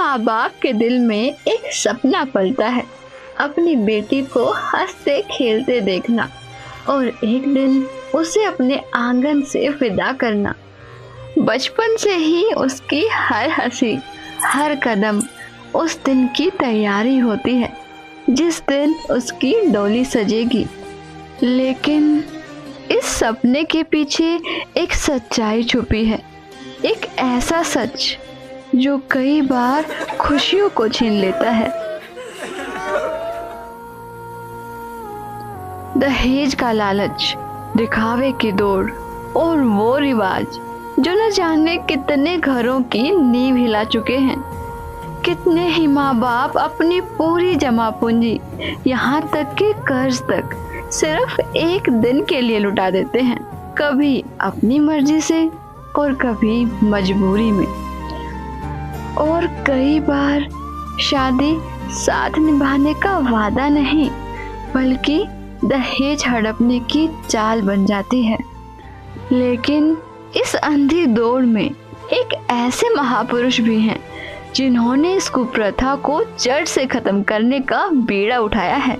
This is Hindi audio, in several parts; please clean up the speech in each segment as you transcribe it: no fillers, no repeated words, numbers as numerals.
माँ बाप के दिल में एक सपना पलता है, अपनी बेटी को हंसते खेलते देखना और एक दिन उसे अपने आंगन से विदा करना। बचपन से ही उसकी हर हंसी, हर कदम उस दिन की तैयारी होती है जिस दिन उसकी डोली सजेगी। लेकिन इस सपने के पीछे एक सच्चाई छुपी है, एक ऐसा सच जो कई बार खुशियों को छीन लेता है। दहेज का लालच, दिखावे की दौड़ और वो रिवाज जो न जाने कितने घरों की नींव हिला चुके हैं। कितने ही माँ बाप अपनी पूरी जमा पूंजी, यहाँ तक कि कर्ज तक सिर्फ एक दिन के लिए लुटा देते हैं, कभी अपनी मर्जी से और कभी मजबूरी में। और कई बार शादी साथ निभाने का वादा नहीं बल्कि दहेज हड़पने की चाल बन जाती है। लेकिन इस अंधी दौड़ में एक ऐसे महापुरुष भी हैं जिन्होंने इस कुप्रथा को जड़ से खत्म करने का बीड़ा उठाया है,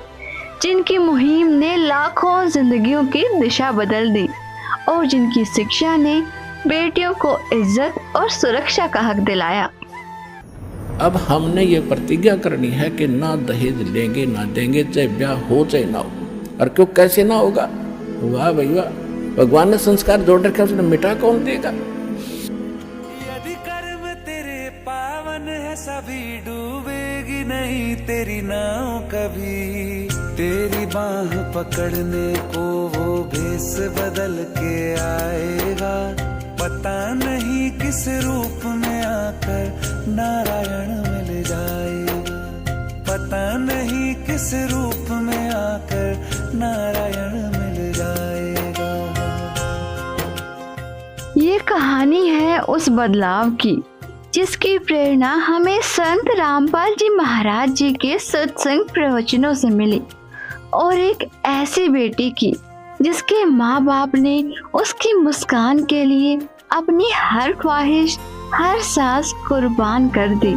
जिनकी मुहिम ने लाखों जिंदगियों की दिशा बदल दी और जिनकी शिक्षा ने बेटियों को इज्जत और सुरक्षा का हक दिलाया। अब हमने ये प्रतिज्ञा करनी है कि ना दहेज लेंगे ना देंगे, चाहे ब्याह हो चाहे ना हो। और क्यों, कैसे ना होगा? वाह भाई वाह, भगवान ने संस्कार जोड़ रखा, उसने मिटा कौन देगा? यदि कर्म तेरे पावन है सभी, डूबेगी नहीं तेरी नाव कभी। तेरी बाह पकड़ने को वो भेष बदल के आएगा, पता नहीं किस रूप में आकर नारायण मिल जाएगा। पता नहीं किस रूप में आकर नारायण मिल जाएगा। ये कहानी है उस बदलाव की जिसकी प्रेरणा हमें संत रामपाल जी महाराज जी के सत्संग प्रवचनों से मिली, और एक ऐसी बेटी की जिसके माँ बाप ने उसकी मुस्कान के लिए अपनी हर ख्वाहिश, हर सांस कुर्बान कर दी।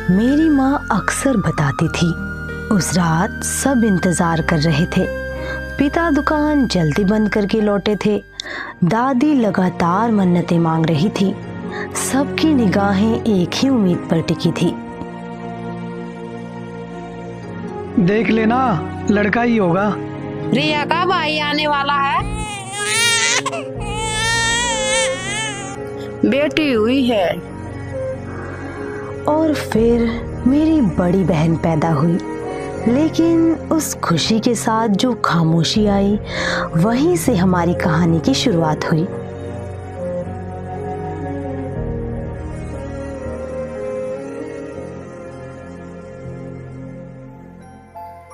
मेरी माँ अक्सर बताती थी, उस रात सब इंतजार कर रहे थे। पिता दुकान जल्दी बंद करके लौटे थे। दादी लगातार मन्नतें मांग रही थी। सबकी निगाहें एक ही उम्मीद पर टिकी थी। देख लेना, लड़का ही होगा। रिया का भाई आने वाला है। बेटी हुई है। और फिर मेरी बड़ी बहन पैदा हुई, लेकिन उस खुशी के साथ जो खामोशी आई, वहीं से हमारी कहानी की शुरुआत हुई।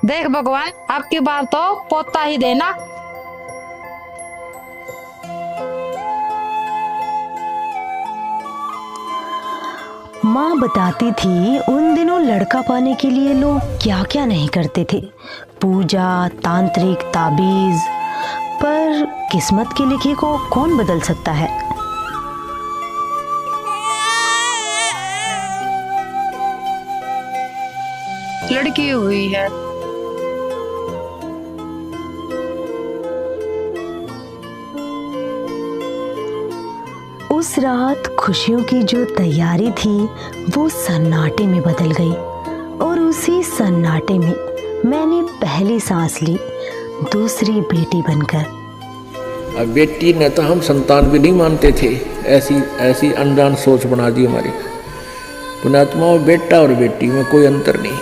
देख भगवान, आपकी बार तो पोता ही देना। माँ बताती थी उन दिनों लड़का पाने के लिए लोग क्या क्या नहीं करते थे, पूजा, तांत्रिक, ताबीज। पर किस्मत के लिखे को कौन बदल सकता है? लड़की हुई है। उस रात खुशियों की जो तैयारी थी वो सन्नाटे में बदल गई, और उसी सन्नाटे में मैंने पहली सांस ली, दूसरी बेटी बनकर। अब बेटी ने तो हम संतान भी नहीं मानते थे, ऐसी अनजान सोच बना दी हमारी। पुण्यात्मा, बेटा और बेटी में कोई अंतर नहीं।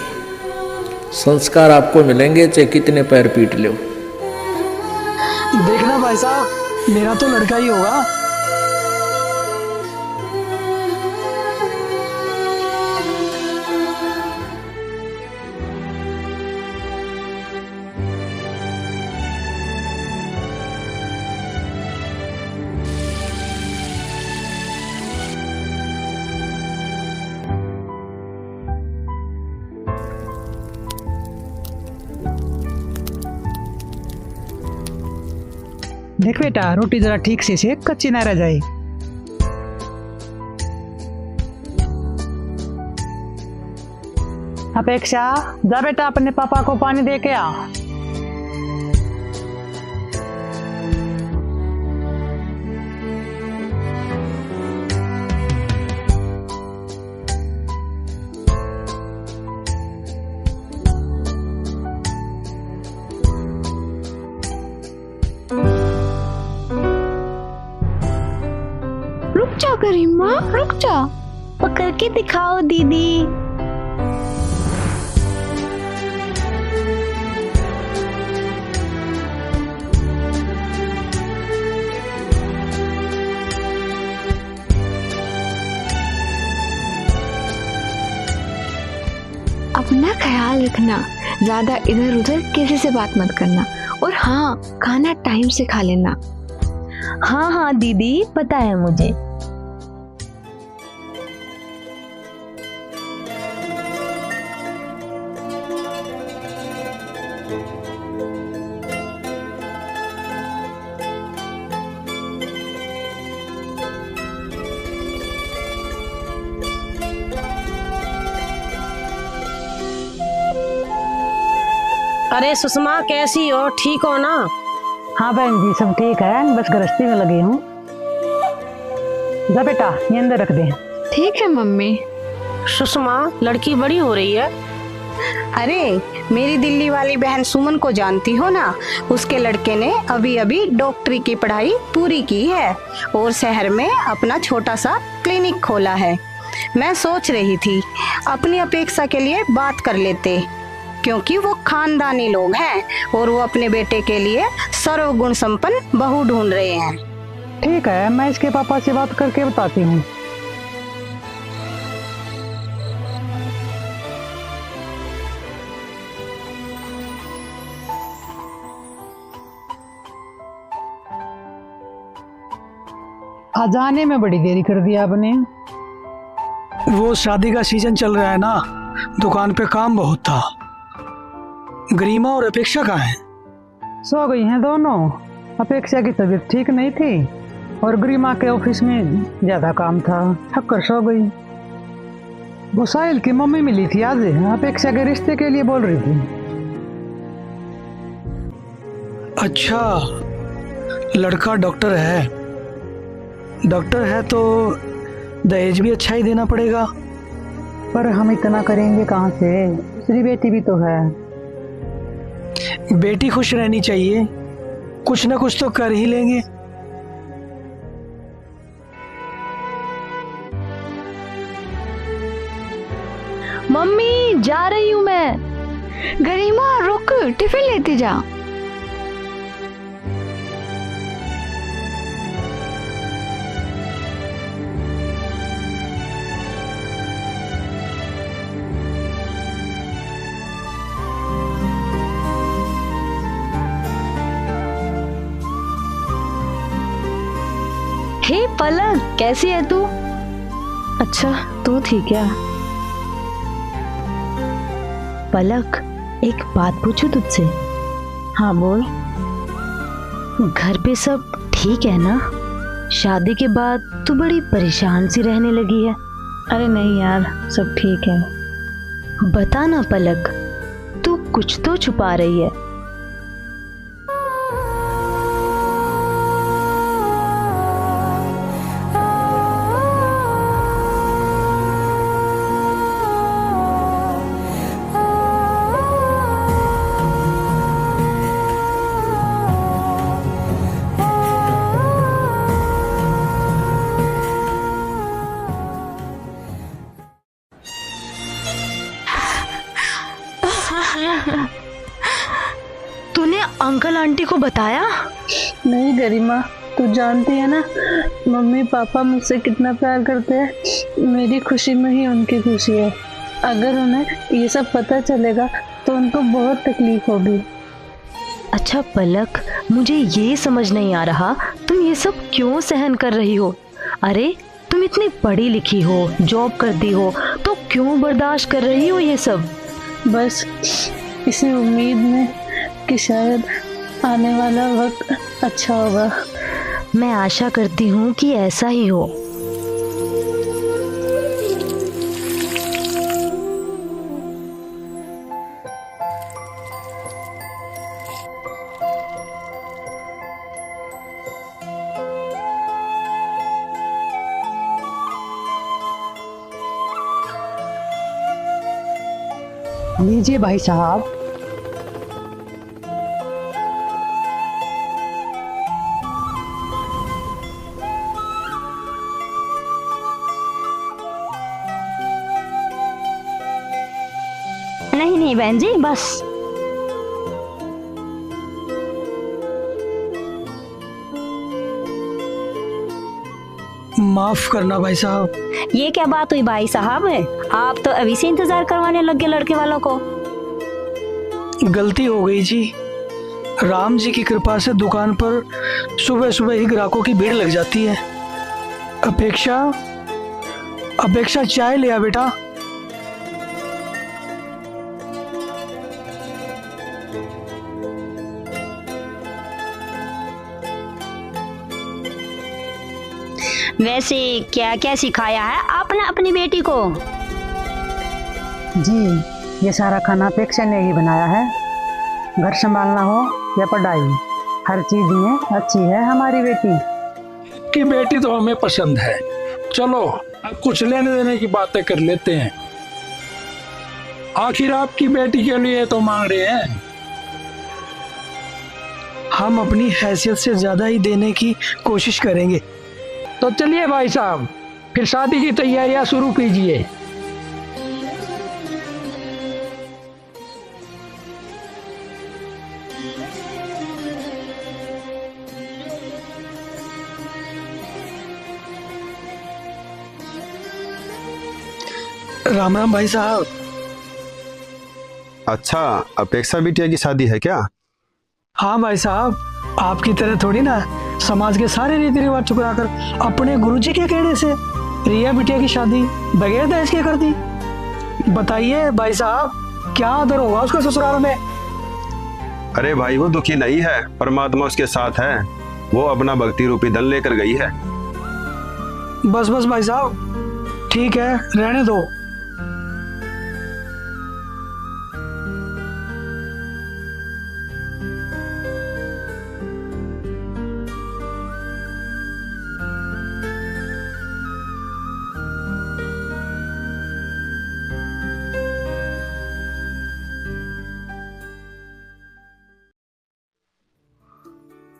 संस्कार आपको मिलेंगे चाहे कितने पैर पीट लो। देखना भाई साहब, मेरा तो लड़का ही होगा। देख बेटा, रोटी जरा ठीक से सेक, कच्ची ना रह जाए। अपेक्षा, जा बेटा अपने पापा को पानी दे के आ। रुक जा गरिमा, रुक जा। पकड़ के दिखाओ दीदी। अपना ख्याल रखना, ज्यादा इधर उधर किसी से बात मत करना, और हाँ, खाना टाइम से खा लेना। हाँ हाँ दीदी, पता है मुझे। अरे सुषमा, कैसी हो? ठीक हो ना? हाँ बहन जी, सब ठीक है, बस गृहस्थी में लगी हूँ। जा बेटा, ये अंदर रख दे। ठीक है मम्मी। सुषमा, लड़की बड़ी हो रही है। अरे, मेरी दिल्ली वाली बहन सुमन को जानती हो ना? उसके लड़के ने अभी अभी डॉक्टरी की पढ़ाई पूरी की है और शहर में अपना छोटा सा क्लिनिक खोला है। मैं सोच रही थी अपनी अपेक्षा के लिए बात कर लेते, क्योंकि वो खानदानी लोग हैं और वो अपने बेटे के लिए सर्वगुण संपन्न बहू ढूंढ रहे हैं। ठीक है, मैं इसके पापा से बात करके बताती हूँ। आज आने में बड़ी देरी कर दिया आपने। वो शादी का सीजन चल रहा है ना, दुकान पे काम बहुत था। गरिमा और अपेक्षा कहाँ है? सो गई हैं दोनों। अपेक्षा की तबीयत ठीक नहीं थी और गरिमा के ऑफिस में ज्यादा काम था, थक कर सो गई। वो साहिल की मम्मी मिली थी आज, अपेक्षा के रिश्ते के लिए बोल रही थी। अच्छा, लड़का डॉक्टर है। डॉक्टर है तो दहेज भी अच्छा ही देना पड़ेगा। पर हम इतना करेंगे कहाँ से? दूसरी बेटी भी तो है। बेटी खुश रहनी चाहिए, कुछ ना कुछ तो कर ही लेंगे। मम्मी, जा रही हूँ मैं। गरिमा रुक, टिफिन लेती जा। हे पलक, कैसी है तू? अच्छा, तू थी क्या? पलक, एक बात पूछूं तुझसे? हाँ बोल। घर पे सब ठीक है ना? शादी के बाद तू बड़ी परेशान सी रहने लगी है। अरे नहीं यार, सब ठीक है। बता ना पलक, तू कुछ तो छुपा रही है। तूने अंकल आंटी को बताया? नहीं गरिमा, तू जानती है ना मम्मी पापा मुझसे कितना प्यार करते हैं। मेरी खुशी में ही उनकी खुशी है। अगर उन्हें ये सब पता चलेगा तो उनको बहुत तकलीफ होगी। अच्छा पलक, मुझे ये समझ नहीं आ रहा तुम ये सब क्यों सहन कर रही हो? अरे तुम इतनी पढ़ी लिखी हो, जॉब करती हो, तो क्यों बर्दाश्त कर रही हो ये सब? बस इसी उम्मीद में कि शायद आने वाला वक्त अच्छा होगा। मैं आशा करती हूँ कि ऐसा ही हो। लीजिए भाई साहब। नहीं नहीं बहन जी, बस। माफ करना भाई साहब। ये क्या बात हुई भाई साहब? आप तो अभी से इंतजार करवाने लग गए लड़के वालों को। गलती हो गई जी। राम जी की कृपा से दुकान पर सुबह सुबह ही ग्राहकों की भीड़ लग जाती है। अपेक्षा चाय लिया बेटा। वैसे क्या क्या सिखाया है आपने अपनी बेटी को? जी, ये सारा खाना अपेक्षा ने ही बनाया है। घर संभालना हो या पढ़ाई, हर चीज में अच्छी है हमारी बेटी। की बेटी तो हमें पसंद है। चलो अब कुछ लेने देने की बातें कर लेते हैं। आखिर आपकी बेटी के लिए तो मांग रहे हैं। हम अपनी हैसियत से ज्यादा ही देने की कोशिश करेंगे। तो चलिए भाई साहब, फिर शादी की तैयारियां शुरू कीजिए। राम राम भाई साहब। अच्छा, अपेक्षा बिटिया की शादी है क्या? हाँ भाई साहब, आपकी तरह थोड़ी ना समाज के सारे रीति रिवाज चुकरा कर अपने गुरुजी के कहने से रिया बिटिया की शादी बगैर दहेज के कर दी। बताइए भाई साहब, क्या आदर होगा उसका ससुराल में? अरे भाई, वो दुखी नहीं है, परमात्मा उसके साथ है। वो अपना भक्ति रूपी धन लेकर गई है। बस बस भाई साहब, ठीक है, रहने दो।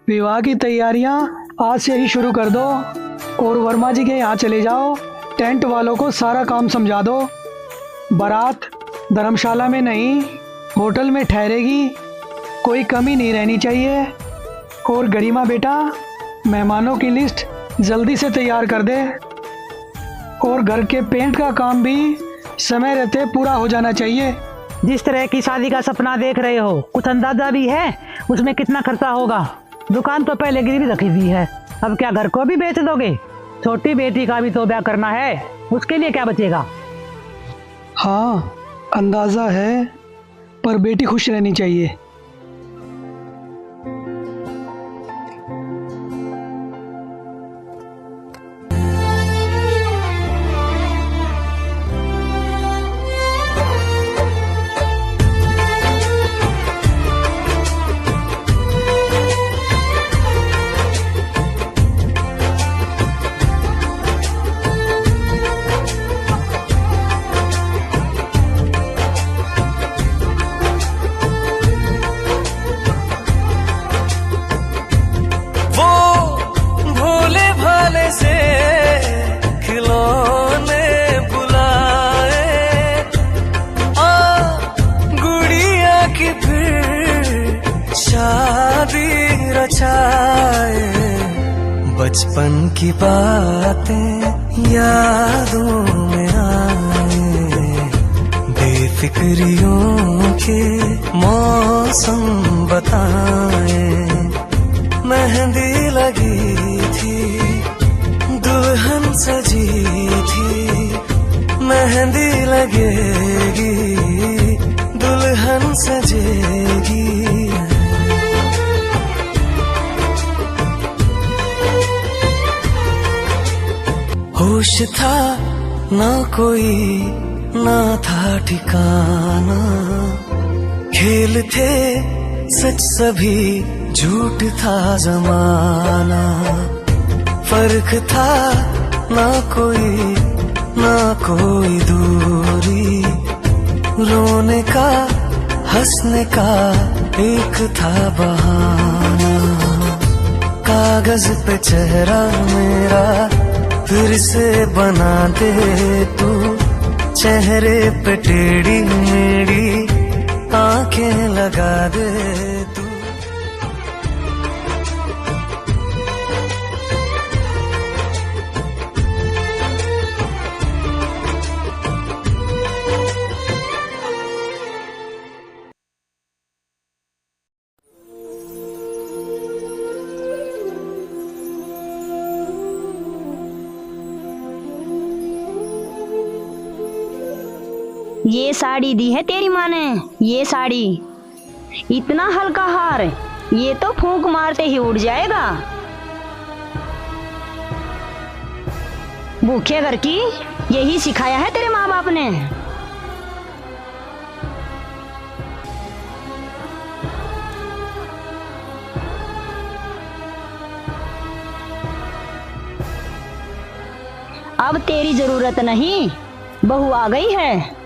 विवाह की तैयारियां आज से ही शुरू कर दो और वर्मा जी के यहाँ चले जाओ। टेंट वालों को सारा काम समझा दो। बारात धर्मशाला में नहीं, होटल में ठहरेगी। कोई कमी नहीं रहनी चाहिए। और गरिमा बेटा, मेहमानों की लिस्ट जल्दी से तैयार कर दे। और घर के पेंट का काम भी समय रहते पूरा हो जाना चाहिए। जिस तरह की शादी का सपना देख रहे हो, कुछ अंदाजा भी है उसमें कितना खर्चा होगा? दुकान तो पहले गिरवी रखी हुई है, अब क्या घर को भी बेच दोगे? छोटी बेटी का भी तो ब्याह करना है, उसके लिए क्या बचेगा? हाँ, अंदाजा है, पर बेटी खुश रहनी चाहिए। बचपन की बातें यादों में आए, बेफिक्रियों के मौसम बताए। मेहंदी लगी थी, दुल्हन सजी थी, मेहंदी लगेगी, दुल्हन सजेगी। होश था ना कोई ना था ठिकाना, खेल थे सच सभी झूठ था जमाना, फर्क था ना कोई दूरी, रोने का हंसने का एक था बहाना, कागज पे चेहरा मेरा फिर से बना दे तू, चेहरे पे टेढ़ी मेढ़ी आंखें लगा दे तू। ये साड़ी दी है तेरी माँ ने, ये साड़ी इतना हल्का हार, ये तो फूंक मारते ही उड़ जाएगा। भूखे घर की यही सिखाया है तेरे माँ बाप ने। अब तेरी जरूरत नहीं, बहू आ गई है।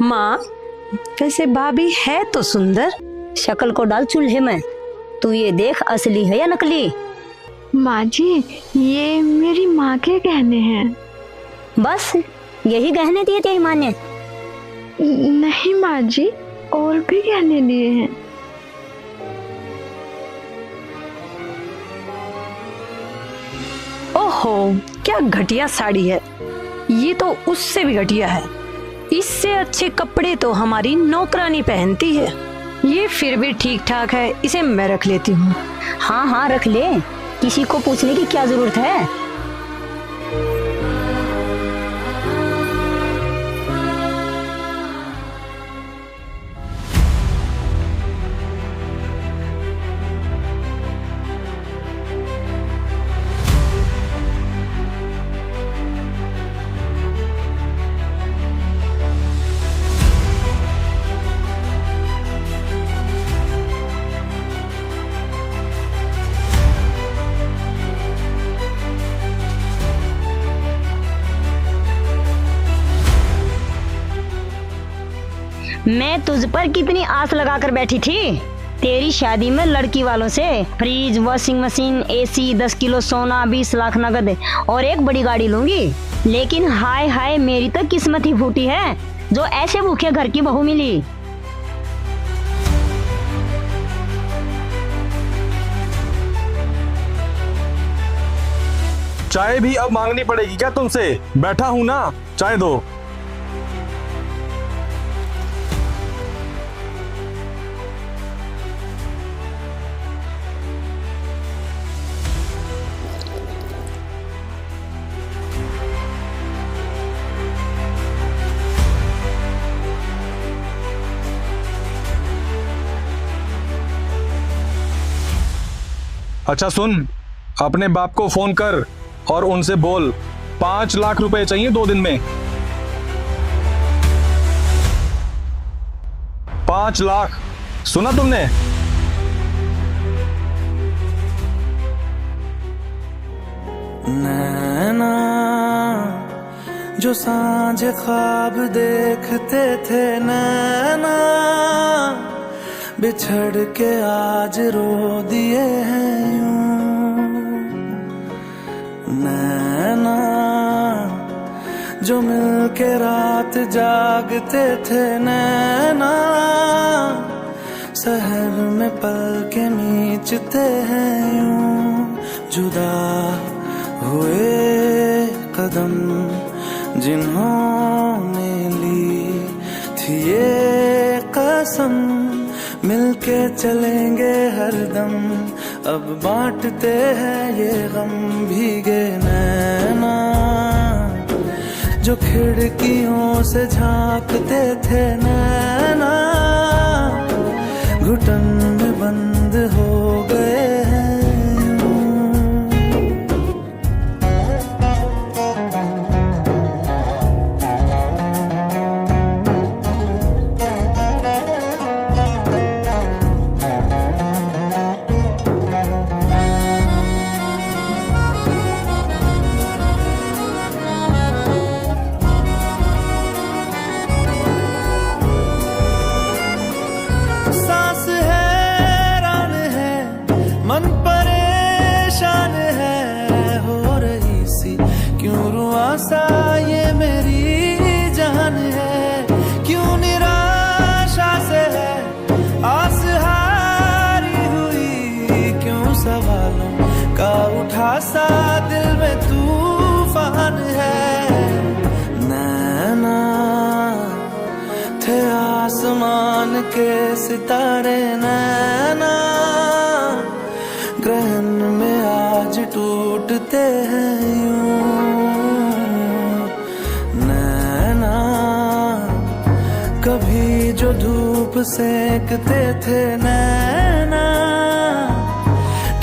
माँ, वैसे भाभी है तो सुंदर। शक्ल को डाल चूल्हे में, तू ये देख असली है या नकली। माँ जी, ये मेरी माँ के गहने हैं। बस यही गहने दिए तेरी माँ ने? नहीं माँ जी, और भी गहने दिए हैं। ओहो, क्या घटिया साड़ी है। ये तो उससे भी घटिया है। इससे अच्छे कपड़े तो हमारी नौकरानी पहनती है। ये फिर भी ठीक ठाक है, इसे मैं रख लेती हूँ। हाँ हाँ रख ले, किसी को पूछने की क्या जरूरत है। मैं तुझ पर कितनी आस लगाकर बैठी थी। तेरी शादी में लड़की वालों से fridge, washing machine, AC, 10 kilo सोना, 20 लाख नगद और एक बड़ी गाड़ी लूंगी। लेकिन हाय हाय, मेरी तो किस्मत ही फूटी है जो ऐसे भूखे घर की बहू मिली। चाय भी अब मांगनी पड़ेगी क्या तुमसे? बैठा हूं ना, चाय दो। अच्छा सुन, अपने बाप को फोन कर और उनसे बोल 5 लाख रुपए चाहिए 2 दिन में। 5 लाख, सुना तुमने? नैना जो सांझ ख्वाब देखते थे, नैना बिछड़ के आज रो दिए हैं यूं। नैना जो मिल के रात जागते थे, नैना शहर में पल के नीचते हैं यूं। जुदा हुए कदम जिन्होंने ली थी ये कसम, मिलके चलेंगे हरदम, अब बांटते हैं ये गम। भीगे नैना जो खिड़कियों से झांकते थे नैना, घुटन में बंद हो गए हैं। सांस हैरान है, मन परेशान है, हो रही सी क्यों रुआसा ये मेरी जान है। क्यों निराशा से है आस हारी हुई, क्यों सवालों का उठा सा दिल में तूफान है। नैना थे आसमान के सितारे, नैना ग्रहण में आज टूटते हैं यूं। नैना कभी जो धूप सेकते थे, नैना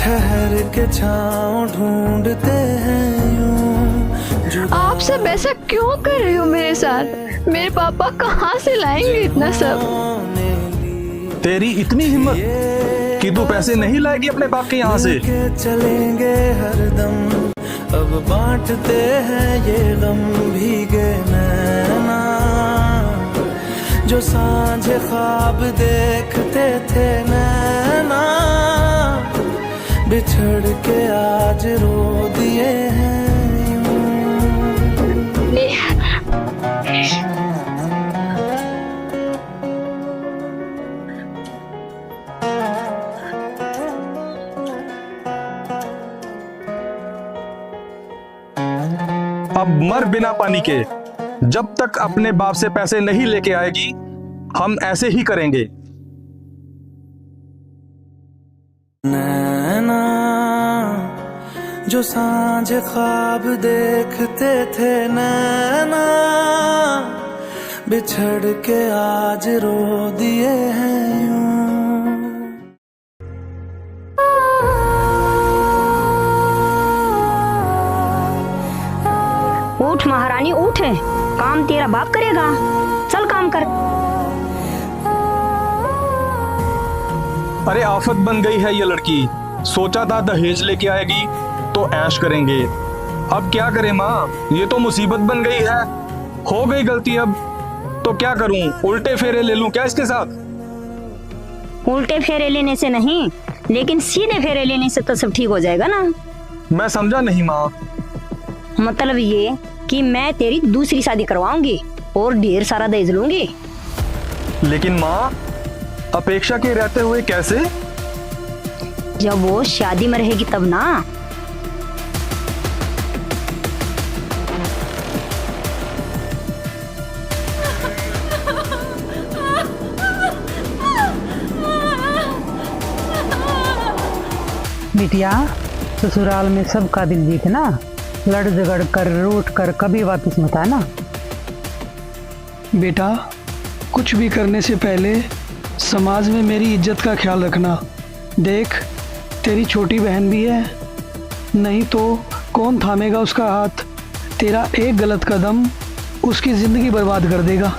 ठहर के छाँव ढूंढते हैं यूं। आप सब ऐसा क्यों कर रहे हो मेरे साथ? मेरे पापा कहाँ से लाएंगे इतना सब? तेरी इतनी हिम्मत कि तू पैसे नहीं लाएगी अपने बाप के यहाँ से? चलेंगे हरदम, अब बांटते हैं ये गम। भीगे नैना जो सांझे ख्वाब देखते थे, नैना बिछड़ के आज रो दिए हैं। अब मर बिना पानी के, जब तक अपने बाप से पैसे नहीं लेके आएगी हम ऐसे ही करेंगे। नैना जो सांझ ख्वाब देखते थे, नैना बिछड़ के आज रो दिए हैं यूं। उठ महारानी उठ, काम तेरा बाप करेगा, चल काम कर। अरे आफत बन गई है ये लड़की। सोचा था दहेज लेके आएगी तो ऐश करेंगे, अब क्या करें माँ, ये तो मुसीबत बन गई है। हो गई गलती, अब तो क्या करूं? उल्टे फेरे ले लूं क्या इसके साथ? उल्टे फेरे लेने से नहीं, लेकिन सीधे फेरे लेने से तो सब ठीक हो जाएगा ना। मैं समझा नहीं माँ। मतलब ये कि मैं तेरी दूसरी शादी करवाऊंगी और ढेर सारा दहेज लूंगी। लेकिन माँ, अपेक्षा के रहते हुए कैसे? जब वो शादी में रहेगी तब ना। बिटिया, ससुराल में सबका दिल जीतना, लड़ झगड़ कर रूठ कर कभी वापस मत आना। बेटा, कुछ भी करने से पहले समाज में मेरी इज्जत का ख्याल रखना। देख, तेरी छोटी बहन भी है, नहीं तो कौन थामेगा उसका हाथ? तेरा एक गलत कदम उसकी ज़िंदगी बर्बाद कर देगा।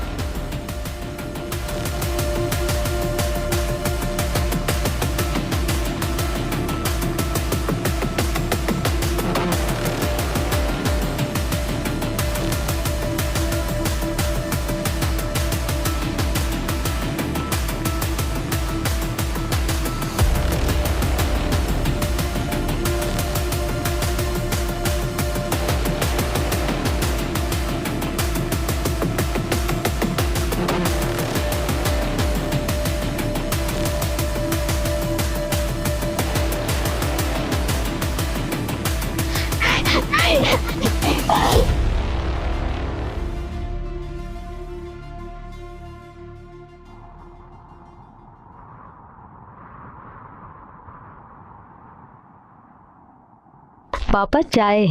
पापा चाय।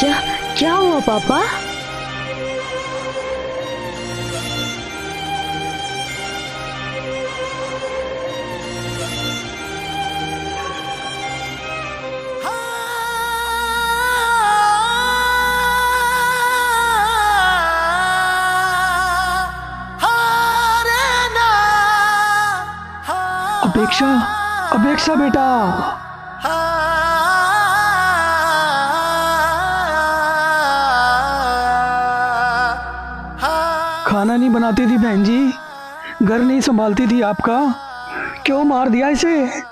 क्या हुआ पापा? अपेक्षा, अपेक्षा बेटा। खाना नहीं बनाती थी बहन जी, घर नहीं संभालती थी आपका, क्यों मार दिया इसे?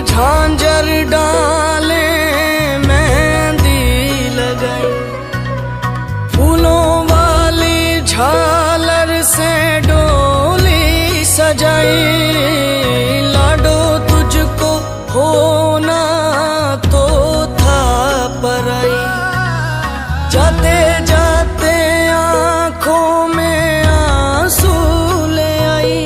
झांझर डाले मेहंदी लगाई, फूलों वाली झालर से डोली सजाई, लाडो तुझको होना तो था पराई, जाते जाते आंखों में आंसू ले आई,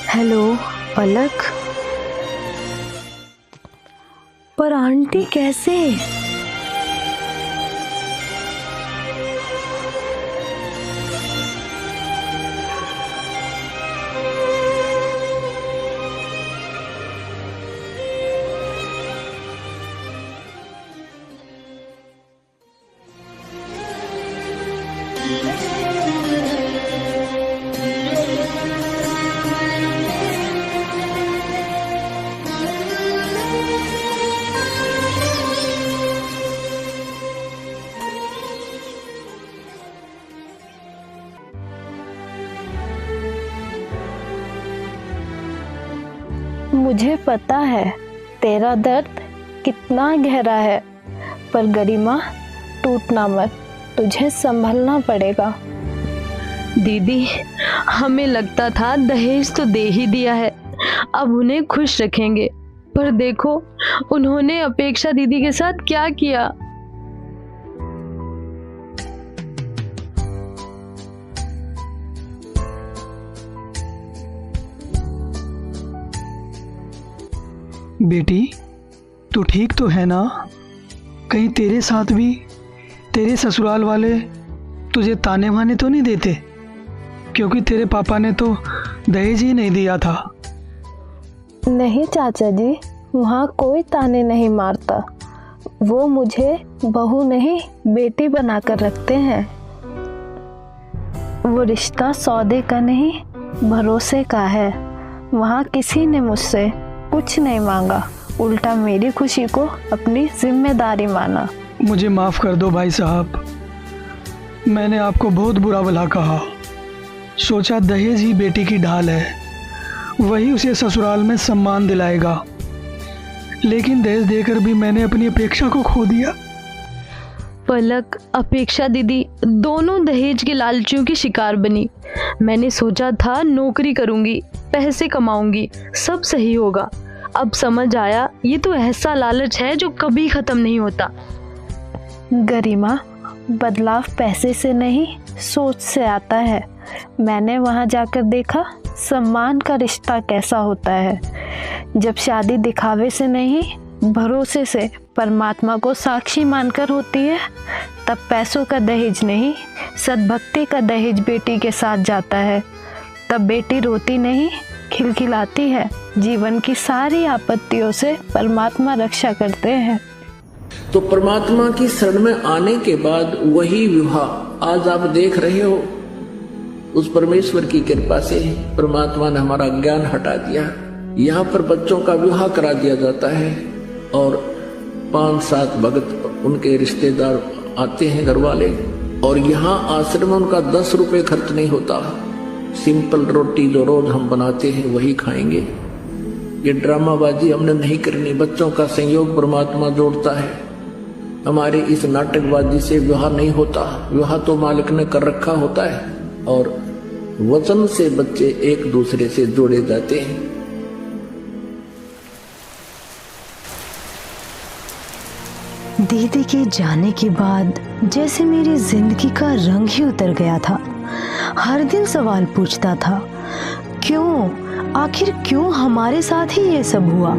हेलो पलक। पर आंटी कैसे? मुझे पता है तेरा दर्द कितना गहरा है, पर गरिमा टूटना मत, तुझे संभलना पड़ेगा। दीदी, हमें लगता था दहेज तो दे ही दिया है, अब उन्हें खुश रखेंगे, पर देखो उन्होंने अपेक्षा दीदी के साथ क्या किया। बेटी, तू ठीक तो है ना? कहीं तेरे साथ भी तेरे ससुराल वाले तुझे ताने वाने तो नहीं देते? क्योंकि तेरे पापा ने तो दहेज ही नहीं दिया था। नहीं चाचा जी, वहाँ कोई ताने नहीं मारता, वो मुझे बहू नहीं बेटी बनाकर रखते हैं। वो रिश्ता सौदे का नहीं भरोसे का है। वहाँ किसी ने मुझसे कुछ नहीं मांगा, उल्टा मेरी खुशी को अपनी जिम्मेदारी माना। मुझे माफ़ कर दो भाई साहब, मैंने आपको बहुत बुरा भला कहा। सोचा दहेज ही बेटी की ढाल है, वही उसे ससुराल में सम्मान दिलाएगा, लेकिन दहेज देकर भी मैंने अपनी अपेक्षा को खो दिया। पलक, अपेक्षा दीदी दोनों दहेज के लालचियों की शिकार बनी। मैंने सोचा था नौकरी करूंगी, पैसे कमाऊंगी, सब सही होगा। अब समझ आया ये तो ऐसा लालच है जो कभी खत्म नहीं होता। गरिमा, बदलाव पैसे से नहीं सोच से आता है। मैंने वहाँ जाकर देखा सम्मान का रिश्ता कैसा होता है। जब शादी दिखावे से नहीं भरोसे से परमात्मा को साक्षी मानकर होती है, तब पैसों का दहेज नहीं, सद्भक्ति का दहेज बेटी के साथ जाता है। तब बेटी रोती नहीं, खिलखिलाती है। जीवन की सारी आपत्तियों से परमात्मा रक्षा करते हैं। तो परमात्मा की शरण में आने के बाद वही विवाह आज आप देख रहे हो, उस परमेश्वर की कृपा से परमात्मा ने हमारा ज्ञान हटा दिया। यहाँ पर बच्चों का विवाह करा दिया जाता है और 5-7 भगत उनके रिश्तेदार आते हैं, घर वाले, और यहाँ आश्रम में उनका 10 रुपए खर्च नहीं होता। सिंपल रोटी जो रोज हम बनाते हैं वही खाएंगे। ये ड्रामाबाजी हमने नहीं करनी। बच्चों का संयोग परमात्मा जोड़ता है। हमारे इस नाटकबाजी से विवाह नहीं होता। विवाह तो मालिक ने कर रखा होता है और वचन से बच्चे एक दूसरे से जोड़े जाते हैं। दीदी के जाने के बाद जैसे मेरी जिंदगी का रंग ही उतर गया था। हर दिन सवाल पूछता था, क्यों, आखिर क्यों हमारे साथ ही ये सब हुआ।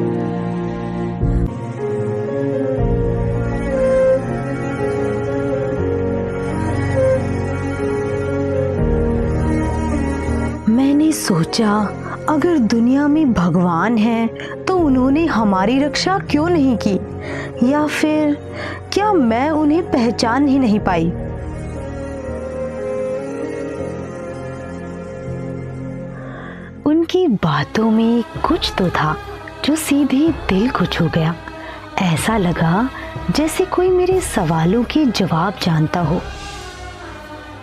मैंने सोचा, अगर दुनिया में भगवान है तो उन्होंने हमारी रक्षा क्यों नहीं की, या फिर क्या मैं उन्हें पहचान ही नहीं पाई। उनकी बातों में कुछ तो था जो सीधे दिल को छू गया। ऐसा लगा जैसे कोई मेरे सवालों के जवाब जानता हो।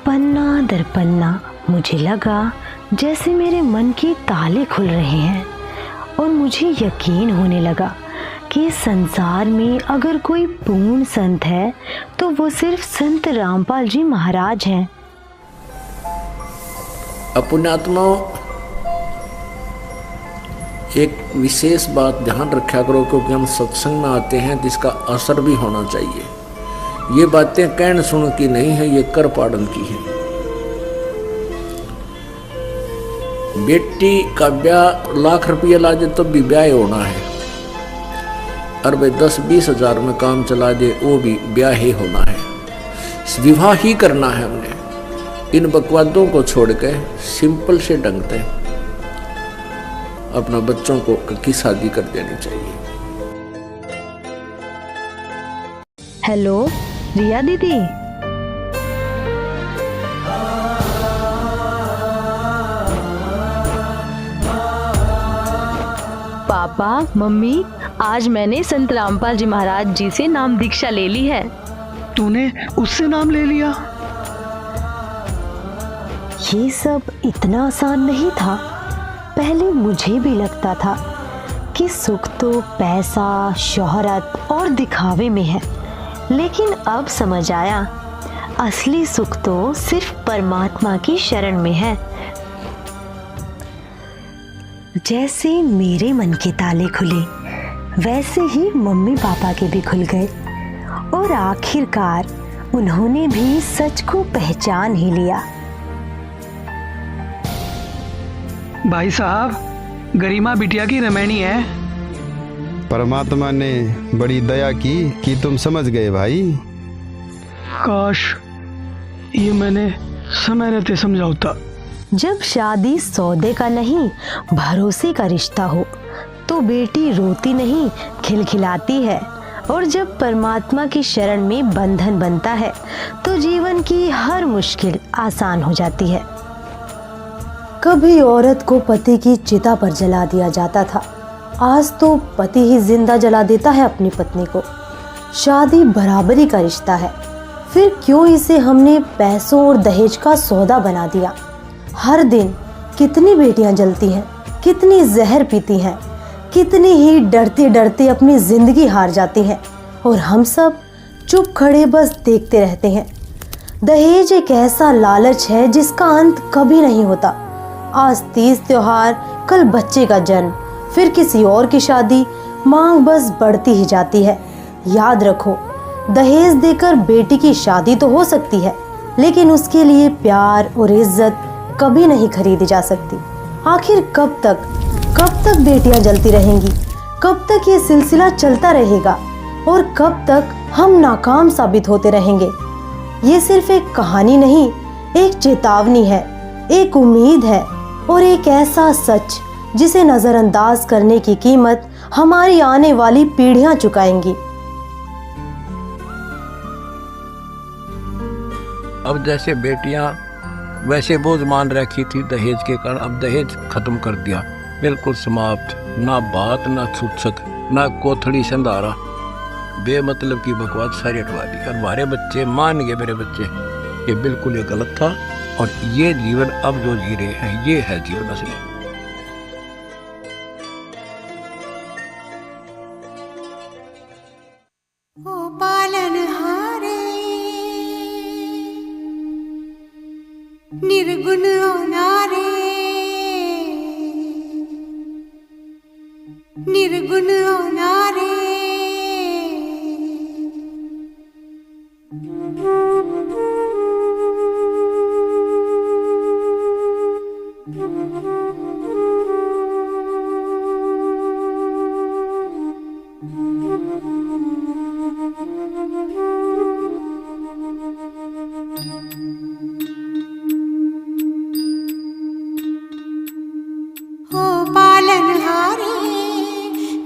पन्ना दर पन्ना मुझे लगा जैसे मेरे मन के ताले खुल रहे हैं और मुझे यकीन होने लगा कि संसार में अगर कोई पूर्ण संत है तो वो सिर्फ संत रामपाल जी महाराज हैं। पुण्यात्माओं, एक विशेष बात ध्यान रखा करो, क्योंकि हम सत्संग में आते हैं जिसका असर भी होना चाहिए। ये बातें कहने सुन की नहीं है, ये कर पाड़न की है। बेटी का ब्याह लाख रुपया ला दे तो भी ब्याह होना है, और भाई 10-20 हजार में काम चला दे वो भी ब्याह ही होना है। विवाह ही करना है हमने। इन बकवादों को छोड़ के सिंपल से ढंग से अपना बच्चों को की शादी कर देनी चाहिए। हेलो रिया दीदी। पापा, मम्मी, आज मैंने संत रामपाल जी महाराज जी से नाम दीक्षा ले ली है। तूने उससे नाम ले लिया? ये सब इतना आसान नहीं था। पहले मुझे भी लगता था कि सुख तो पैसा, शोहरत और दिखावे में है, लेकिन अब समझ आया असली सुख तो सिर्फ परमात्मा की शरण में है। जैसे मेरे मन के ताले खुले, वैसे ही मम्मी पापा के भी खुल गए और आखिरकार उन्होंने भी सच को पहचान ही लिया। भाई साहब, गरिमा बिटिया की रमैनी है। परमात्मा ने बड़ी दया की कि तुम समझ गए भाई। काश ये मैंने समय रहते समझाता। जब शादी सौदे का नहीं, भरोसे का रिश्ता हो तो बेटी रोती नहीं, खिलखिलाती है, और जब परमात्मा की शरण में बंधन बनता है तो जीवन की हर मुश्किल आसान हो जाती है। कभी औरत को पति की चिता पर जला दिया जाता था, आज तो पति ही जिंदा जला देता है अपनी पत्नी को। शादी बराबरी का रिश्ता है, फिर क्यों इसे हमने पैसों और दहेज का सौदा बना दिया। हर दिन कितनी बेटियां जलती हैं, कितनी जहर पीती हैं, कितनी ही डरते डरते अपनी जिंदगी हार जाती हैं, और हम सब चुप खड़े बस देखते रहते हैं। दहेज एक ऐसा लालच है जिसका अंत कभी नहीं होता। आज तीज त्योहार, कल बच्चे का जन्म, फिर किसी और की शादी, मांग बस बढ़ती ही जाती है। याद रखो, दहेज देकर बेटी की शादी तो हो सकती है, लेकिन उसके लिए प्यार और इज्जत कभी नहीं खरीदी जा सकती। आखिर कब तक बेटियां जलती रहेंगी, कब तक ये सिलसिला चलता रहेगा और कब तक हम नाकाम साबित होते रहेंगे? ये सिर्फ एक कहानी नहीं, एक चेतावनी है, एक उम्मीद है और एक ऐसा सच जिसे नजरअंदाज करने की कीमत हमारी आने वाली पीढ़ियां चुकाएंगी। अब जैसे बेटियां वैसे बोझ मान रखी थी दहेज के कारण, अब दहेज खत्म कर दिया, बिल्कुल समाप्त। ना बात, ना छुटछत, ना कोथड़ी संधारा, बेमतलब की बकवास सारी हटवा दी। और हमारे बच्चे मान गए, मेरे बच्चे, ये बिल्कुल ये गलत था और ये जीवन अब जो जी रहे हैं ये है जीवन असली। निर्गुण अनारे, निर्गुण अनारे,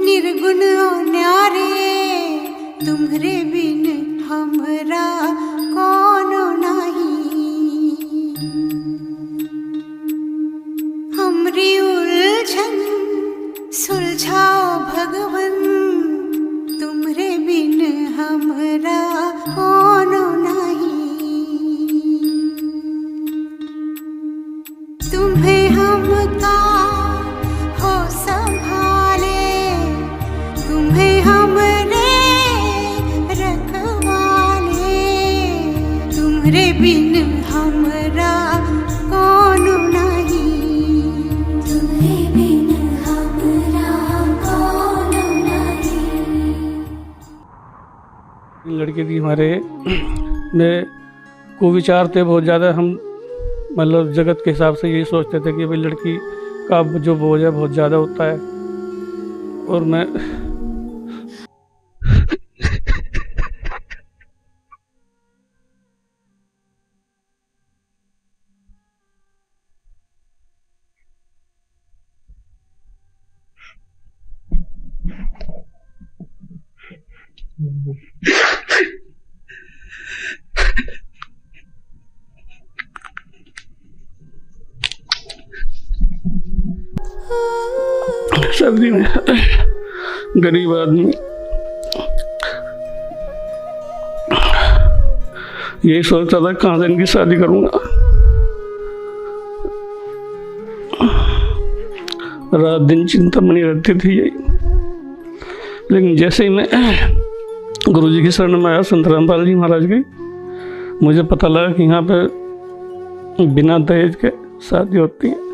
निर्गुण न्यारे, तुम्हरे बिन हमरा कोनो नहीं। हमरी उलझन सुलझाओ भगवन, तुम्हरे बिन हमरा कोनो नहीं। तुम्हें हमका हो संभाले, तुम्हें हमरे रखवाले, तुम्हरे बिन हमरा कोनो नहीं। तुम्हें बिन हमरा कोनो नहीं। लड़के की हमारे में कुविचार थे बहुत ज़्यादा। हम मतलब जगत के हिसाब से यही सोचते थे कि भाई लड़की का जो बोझ है बहुत ज़्यादा होता है। और मैं सर्दी में गरीब आदमी यही सोचता था कहाँ से इनकी शादी करूंगा। रात दिन चिंता बनी रहती थी यही। लेकिन जैसे ही मैं गुरुजी की शरण में आया, संत रामपाल जी महाराज की, मुझे पता लगा कि यहाँ पे बिना दहेज के शादी होती है।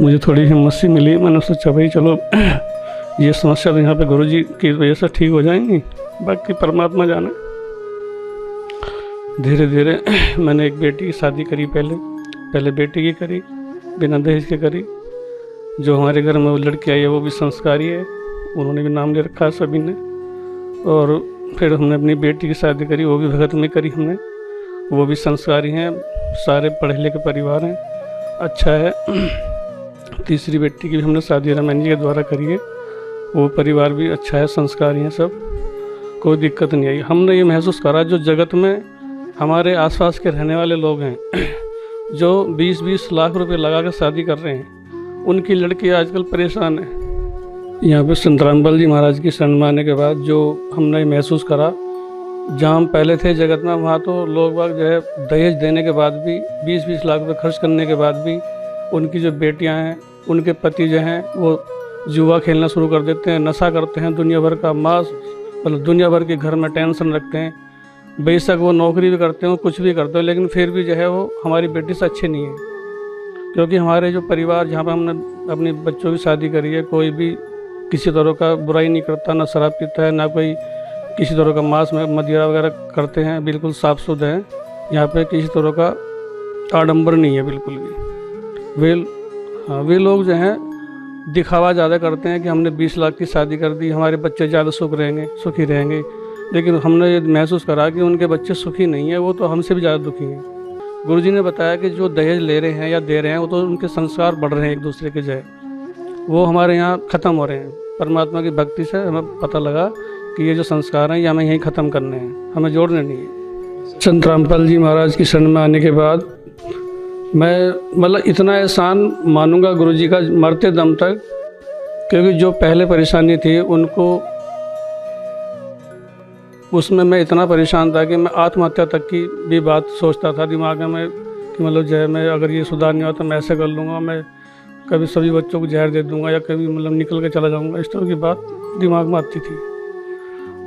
मुझे थोड़ी हिम्मत सी मिली। मैंने सोचा भाई चलो ये समस्या तो यहाँ पे गुरुजी की वजह से ठीक हो जाएंगी, बाकी परमात्मा जाने। धीरे धीरे मैंने एक बेटी की शादी करी। पहले बेटी की करी, बिना दहेज के करी। जो हमारे घर में वो लड़की आई है वो भी संस्कारी है, उन्होंने भी नाम ले रखा है सभी ने। और फिर हमने अपनी बेटी की शादी करी, वो भी भगत में करी हमने, वो भी संस्कारी हैं, सारे पढ़े लिखे परिवार हैं, अच्छा है। तीसरी बेटी की भी हमने शादी रामायण जी के द्वारा करी है, वो परिवार भी अच्छा है, संस्कारी हैं सब, कोई दिक्कत नहीं आई। हमने ये महसूस करा जो जगत में हमारे आसपास के रहने वाले लोग हैं जो 20-20 लाख रुपए लगा कर शादी कर रहे हैं, उनकी लड़की आजकल परेशान है। यहाँ पे संत रामपाल जी महाराज की शरण में आने के बाद जो हमने महसूस करा, जहाँ हम पहले थे जगत में, वहाँ तो लोग बाग जो है दहेज देने के बाद भी, 20-20 लाख रुपए खर्च करने के बाद भी उनकी जो बेटियाँ हैं, उनके पति जो हैं वो जुआ खेलना शुरू कर देते हैं, नशा करते हैं, दुनिया भर का मांस, मतलब दुनिया भर के घर में टेंशन रखते हैं। बेशक वो नौकरी भी करते हो, कुछ भी करते हो, लेकिन फिर भी जो है वो हमारी बेटी से अच्छे नहीं है। क्योंकि हमारे जो परिवार जहाँ पर हमने अपने बच्चों की शादी करी है, कोई भी किसी तरह का बुराई नहीं करता, ना शराब पीता है, ना कोई किसी तरह का मांस में मदिरा वगैरह करते हैं, बिल्कुल साफ सुथरे हैं। यहाँ पे किसी तरह का आडंबर नहीं है बिल्कुल भी। वेल हाँ, वे लोग जो हैं दिखावा ज़्यादा करते हैं कि हमने 20 लाख की शादी कर दी, हमारे बच्चे ज़्यादा सुखी रहेंगे। लेकिन हमने ये महसूस करा कि उनके बच्चे सुखी नहीं हैं, वो तो हमसे भी ज़्यादा दुखी हैं। गुरुजी ने बताया कि जो दहेज ले रहे हैं या दे रहे हैं वो तो उनके संस्कार बढ़ रहे हैं एक दूसरे के जय, वो हमारे यहाँ ख़त्म हो रहे हैं। परमात्मा की भक्ति से हमें पता लगा कि ये जो संस्कार हैं ये हमें यहीं ख़त्म करने हैं, हमें जोड़ने नहीं है। संत रामपाल जी महाराज की शरण में आने के बाद मैं मतलब इतना एहसान मानूंगा गुरुजी का मरते दम तक, क्योंकि जो पहले परेशानी थी उनको उसमें मैं इतना परेशान था कि मैं आत्महत्या तक की भी बात सोचता था दिमाग में कि मतलब जो है मैं अगर ये सुधार नहीं हुआ तो मैं ऐसे कर लूँगा, मैं कभी सभी बच्चों को जहर दे दूँगा या कभी मतलब निकल के चला जाऊँगा, इस तरह की बात दिमाग में आती थी।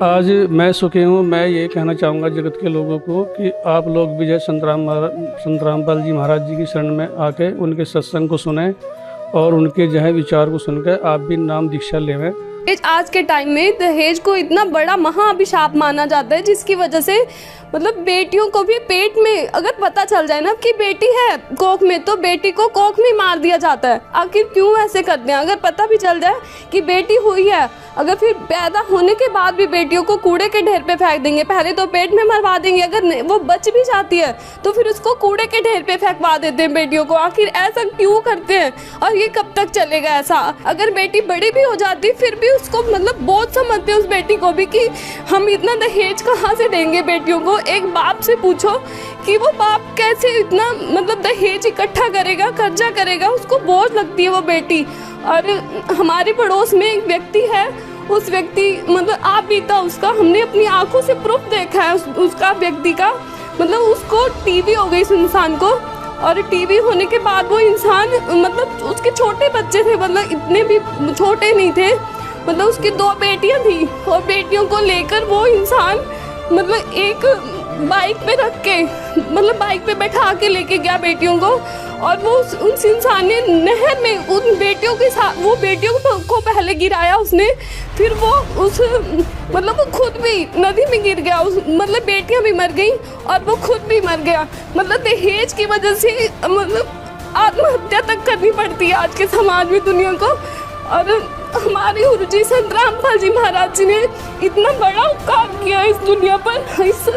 आज मैं सुखी हूँ। मैं ये कहना चाहूँगा जगत के लोगों को कि आप लोग भी जय संत रामपाल जी महाराज जी की शरण में आके उनके सत्संग को सुने और उनके जो है विचार को सुनकर आप भी नाम दीक्षा लेवें। आज के टाइम में दहेज को इतना बड़ा महाअभिशाप माना जाता है, जिसकी वजह से मतलब बेटियों को भी पेट में अगर पता चल जाए ना कि बेटी है कोख में, तो बेटी को कोख में मार दिया जाता है। आखिर क्यों ऐसे करते हैं? अगर पता भी चल जाए कि बेटी हुई है, अगर फिर पैदा होने के बाद भी बेटियों को कूड़े के ढेर पे फेंक देंगे। पहले तो पेट में मरवा देंगे, अगर वो बच भी जाती है तो फिर उसको कूड़े के ढेर पे फेंकवा देते हैं बेटियों को। आखिर ऐसा क्यों करते हैं और ये कब तक चलेगा ऐसा? अगर बेटी बड़ी भी हो जाती फिर भी उसको मतलब बोझ समझते हैं उस बेटी को भी कि हम इतना दहेज कहाँ से देंगे बेटियों को। एक बाप से पूछो कि वो बाप कैसे इतना मतलब दहेज इकट्ठा करेगा, कर्जा करेगा, उसको बोझ लगती है वो बेटी। और हमारे पड़ोस में एक व्यक्ति है, उस व्यक्ति मतलब आप बीता उसका, हमने अपनी आंखों से प्रूफ देखा है उसका व्यक्ति का, मतलब उसको टीबी हो गई उस इंसान को। और टीबी होने के बाद वो इंसान मतलब उसके छोटे बच्चे थे, मतलब इतने भी छोटे नहीं थे, मतलब उसकी 2 बेटियां थी और बेटियों को लेकर वो इंसान मतलब एक बाइक पे रख के मतलब बाइक पे बैठा के लेके गया बेटियों को। और वो उस इंसान ने नहर में उन बेटियों के साथ वो बेटियों को पहले गिराया उसने, फिर वो उस मतलब वो खुद भी नदी में गिर गया, उस मतलब बेटियां भी मर गई और वो खुद भी मर गया। मतलब दहेज की वजह से मतलब आत्महत्या तक करनी पड़ती है आज के समाज में दुनिया को। और हमारे गुरुजी संत रामपाल जी महाराज जी ने इतना बड़ा उपकार किया इस दुनिया पर, इस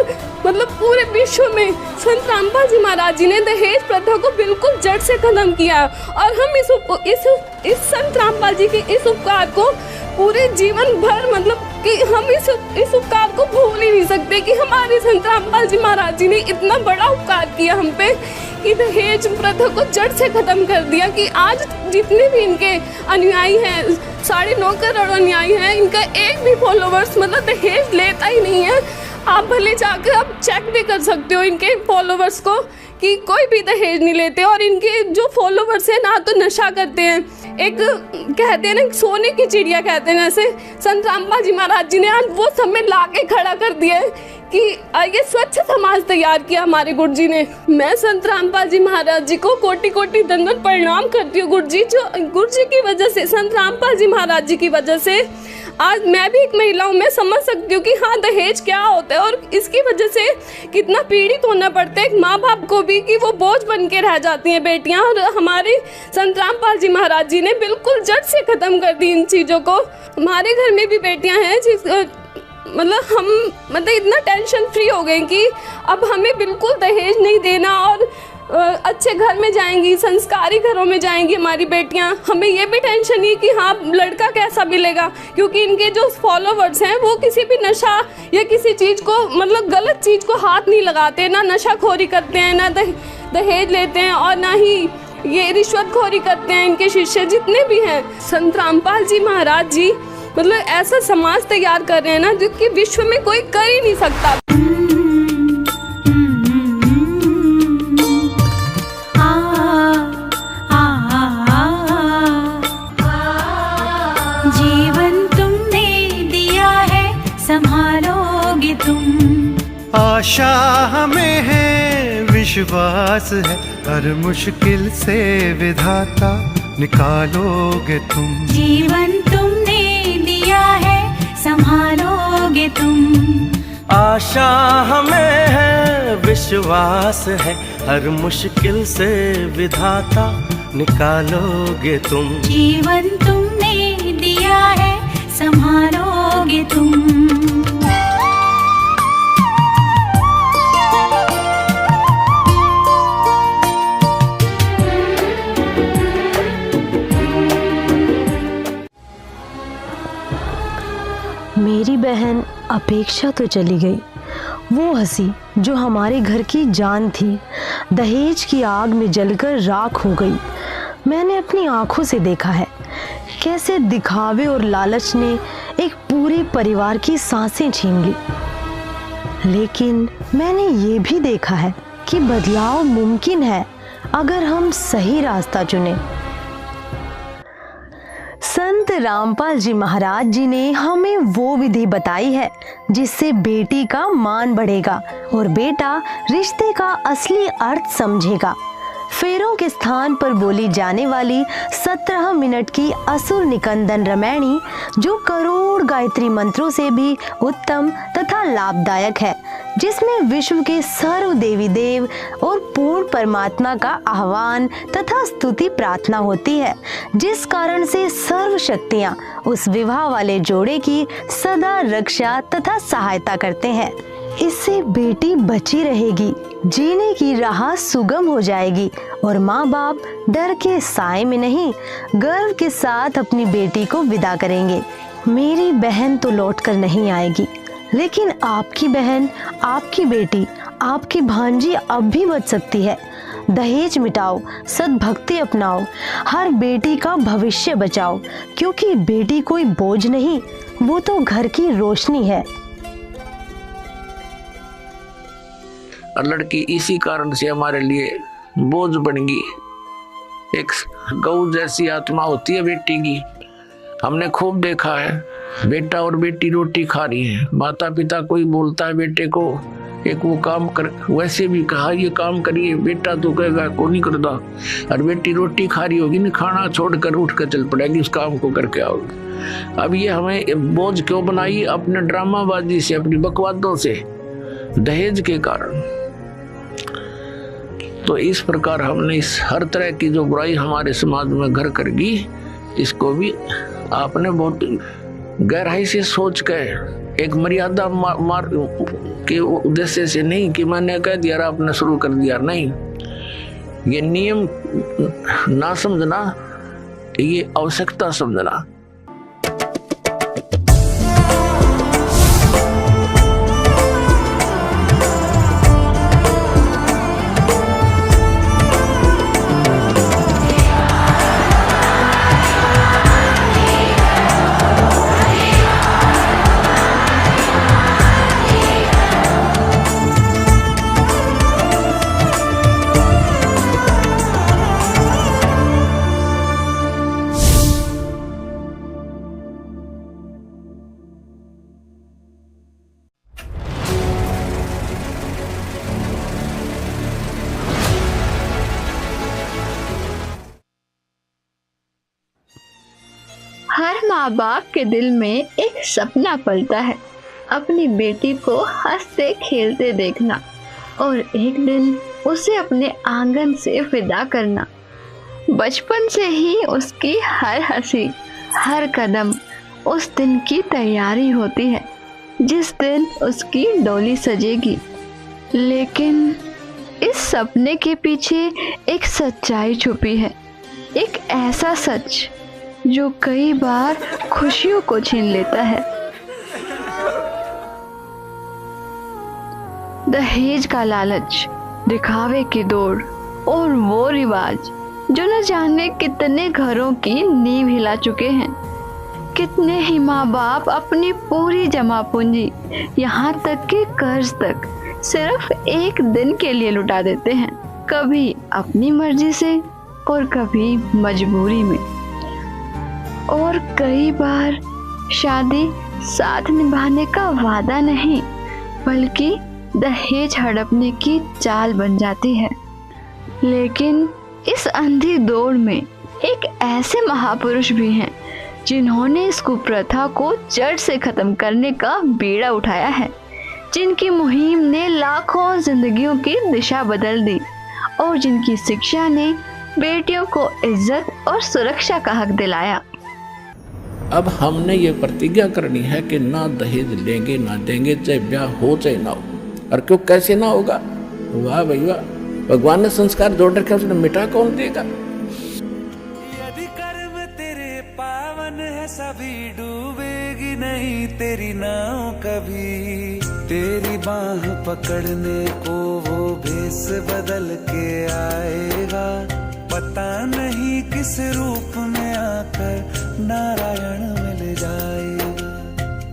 मतलब पूरे विश्व में। संत रामपाल जी महाराज जी ने दहेज प्रथा को बिल्कुल जड़ से खत्म किया और हम इस संत रामपाल जी के इस उपकार को पूरे जीवन भर मतलब कि हम इस उपकार को भूल ही नहीं सकते कि हमारे संत रामपाल जी महाराज जी ने इतना बड़ा उपकार किया हम पे कि दहेज प्रथा को जड़ से खत्म कर दिया। कि आज जितने भी इनके अनुयायी हैं, 9.5 करोड़ अनुयायी हैं, इनका एक भी फॉलोवर्स मतलब दहेज लेता ही नहीं है। आप भले जाकर आप चेक भी कर सकते हो इनके फॉलोवर्स को कि कोई भी दहेज नहीं लेते। और इनके जो फॉलोवर्स हैं ना तो नशा करते हैं, एक कहते हैं ना सोने की चिड़िया कहते हैं, जैसे संत रामपाल जी महाराज जी ने आज वो समय ला के खड़ा कर दिया है कि ये स्वच्छ समाज तैयार किया हमारे गुरुजी ने। मैं संत रामपाल जी महाराज जी को कोटि कोटि दंडवत प्रणाम करती हूँ। गुरुजी की वजह से, संत रामपाल जी महाराज जी की वजह से आज मैं भी एक महिला हूँ, मैं समझ सकती हूँ कि हाँ दहेज क्या होता है और इसकी वजह से कितना पीड़ित होना पड़ता है एक माँ बाप को भी कि वो बोझ बन के रह जाती हैं बेटियाँ। और हमारे संत रामपाल जी महाराज जी ने बिल्कुल जड़ से ख़त्म कर दी इन चीज़ों को। हमारे घर में भी बेटियाँ हैं मतलब हम मतलब इतना टेंशन फ्री हो गए कि अब हमें बिल्कुल दहेज नहीं देना और अच्छे घर में जाएंगी, संस्कारी घरों में जाएंगी हमारी बेटियां। हमें ये भी टेंशन नहीं कि हाँ लड़का कैसा मिलेगा, क्योंकि इनके जो फॉलोवर्स हैं वो किसी भी नशा या किसी चीज़ को मतलब गलत चीज़ को हाथ नहीं लगाते, ना नशाखोरी करते हैं, ना दहेज लेते हैं और ना ही ये रिश्वतखोरी करते हैं। इनके शिष्य जितने भी हैं, संत रामपाल जी महाराज जी मतलब ऐसा समाज तैयार कर रहे हैं ना जो कि विश्व में कोई कर ही नहीं सकता। जीवन तुमने दिया है, संभालोगे तुम। आशा हमें है, विश्वास है, हर मुश्किल से विधाता निकालोगे तुम। जीवन तुमने दिया है, संभालोगे तुम। आशा हमें है, विश्वास है, हर मुश्किल से विधाता निकालोगे तुम। जीवन तुमने दिया है संभालोगे तुम। मेरी बहन अपेक्षा तो चली गई, वो हंसी जो हमारे घर की जान थी दहेज की आग में जलकर राख हो गई। मैंने अपनी आंखों से देखा है कैसे दिखावे और लालच ने एक पूरे परिवार की सांसें छीन ली, लेकिन मैंने ये भी देखा है कि बदलाव मुमकिन है अगर हम सही रास्ता चुने। संत रामपाल जी महाराज जी ने हमें वो विधि बताई है जिससे बेटी का मान बढ़ेगा और बेटा रिश्ते का असली अर्थ समझेगा। फेरों के स्थान पर बोली जाने वाली 17 मिनट की असुर निकंदन रामायणी जो करोड़ गायत्री मंत्रों से भी उत्तम तथा लाभदायक है, जिसमें विश्व के सर्व देवी देव और पूर्ण परमात्मा का आह्वान तथा स्तुति प्रार्थना होती है, जिस कारण से सर्व शक्तियां उस विवाह वाले जोड़े की सदा रक्षा तथा सहायता करते हैं। इससे बेटी बची रहेगी, जीने की राह सुगम हो जाएगी और माँ बाप डर के साए में नहीं गर्व के साथ अपनी बेटी को विदा करेंगे। मेरी बहन तो लौट कर नहीं आएगी, लेकिन आपकी बहन, आपकी बेटी, आपकी भांजी अब भी बच सकती है। दहेज मिटाओ, सद्भक्ति अपनाओ, हर बेटी का भविष्य बचाओ, क्योंकि बेटी कोई बोझ नहीं, वो तो घर की रोशनी है। और लड़की इसी कारण से हमारे लिए बोझ बन गई। एक गऊ जैसी आत्मा होती है बेटी की। हमने खूब देखा है, बेटा और बेटी रोटी खा रही है, माता पिता कोई बोलता है बेटे को एक वो काम कर, वैसे भी कहा ये काम करिए, बेटा तो कहेगा को नहीं करता, और बेटी रोटी खा रही होगी ना, खाना छोड़कर उठ कर चल पड़ेगी उस काम को करके आओगी। अब ये हमें बोझ क्यों बनाई? अपने ड्रामाबाजी से, अपनी बकवादों से, दहेज के कारण। तो इस प्रकार हमने इस हर तरह की जो बुराई हमारे समाज में घर कर गई, इसको भी आपने बहुत गहराई से सोच कर एक मर्यादा मार के उद्देश्य से नहीं कि मैंने कह दिया आपने शुरू कर दिया, नहीं, ये नियम ना समझना, ये आवश्यकता समझना। हर माँ बाप के दिल में एक सपना पलता है, अपनी बेटी को हंसते खेलते देखना और एक दिन उसे अपने आंगन से विदा करना। बचपन से ही उसकी हर हंसी, हर कदम उस दिन की तैयारी होती है जिस दिन उसकी डोली सजेगी। लेकिन इस सपने के पीछे एक सच्चाई छुपी है, एक ऐसा सच जो कई बार खुशियों को छीन लेता है। दहेज का लालच, दिखावे की दौड़ और वो रिवाज जो न जाने कितने घरों की नींव हिला चुके हैं। कितने ही माँ बाप अपनी पूरी जमा पूंजी, यहाँ तक कि कर्ज तक सिर्फ एक दिन के लिए लुटा देते हैं, कभी अपनी मर्जी से और कभी मजबूरी में। और कई बार शादी साथ निभाने का वादा नहीं, बल्कि दहेज हड़पने की चाल बन जाती है। लेकिन इस अंधी दौड़ में एक ऐसे महापुरुष भी हैं जिन्होंने इस कुप्रथा को जड़ से खत्म करने का बीड़ा उठाया है, जिनकी मुहिम ने लाखों जिंदगियों की दिशा बदल दी और जिनकी शिक्षा ने बेटियों को इज्जत और सुरक्षा का हक दिलाया। अब हमने ये प्रतिज्ञा करनी है कि ना दहेज लेंगे ना देंगे, चाहे ब्याह हो चाहे ना हो। और क्यों कैसे ना होगा? वाह भाई वाह, भगवान ने संस्कार जोड़ रखे, उसने मिटा कौन देगा? यदि कर्म तेरे पावन है सभी, डूबेगी नहीं तेरी नाव कभी। तेरी बाह पकड़ने को वो भेष बदल के आएगा, पता नहीं किस रूप में आकर नारायण मिल जाएगा।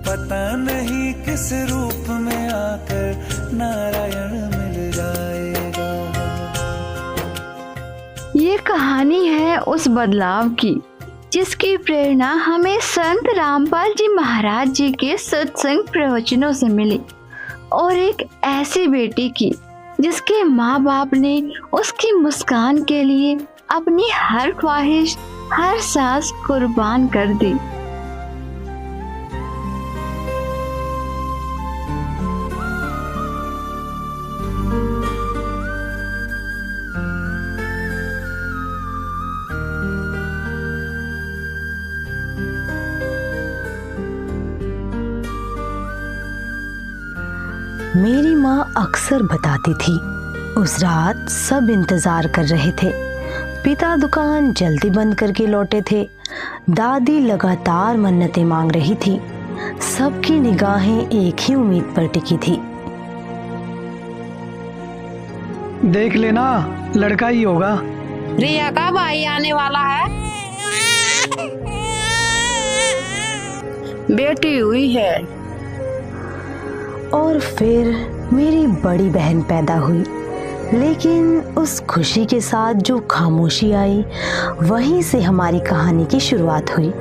पता नहीं किस रूप में आकर नारायण मिल जाएगा। ये कहानी है उस बदलाव की जिसकी प्रेरणा हमें संत रामपाल जी महाराज जी के सत्संग प्रवचनों से मिली, और एक ऐसी बेटी की जिसके माँ बाप ने उसकी मुस्कान के लिए अपनी हर ख्वाहिश, हर सांस कुर्बान कर दी। मेरी माँ अक्सर बताती थी, उस रात सब इंतजार कर रहे थे। पिता दुकान जल्दी बंद करके लौटे थे। दादी लगातार मन्नतें मांग रही थी। सबकी निगाहें एक ही उम्मीद पर टिकी थी। देख लेना, लड़का ही होगा। रिया का भाई आने वाला है। बेटी हुई है। और फिर मेरी बड़ी बहन पैदा हुई, लेकिन उस खुशी के साथ जो खामोशी आई, वहीं से हमारी कहानी की शुरुआत हुई।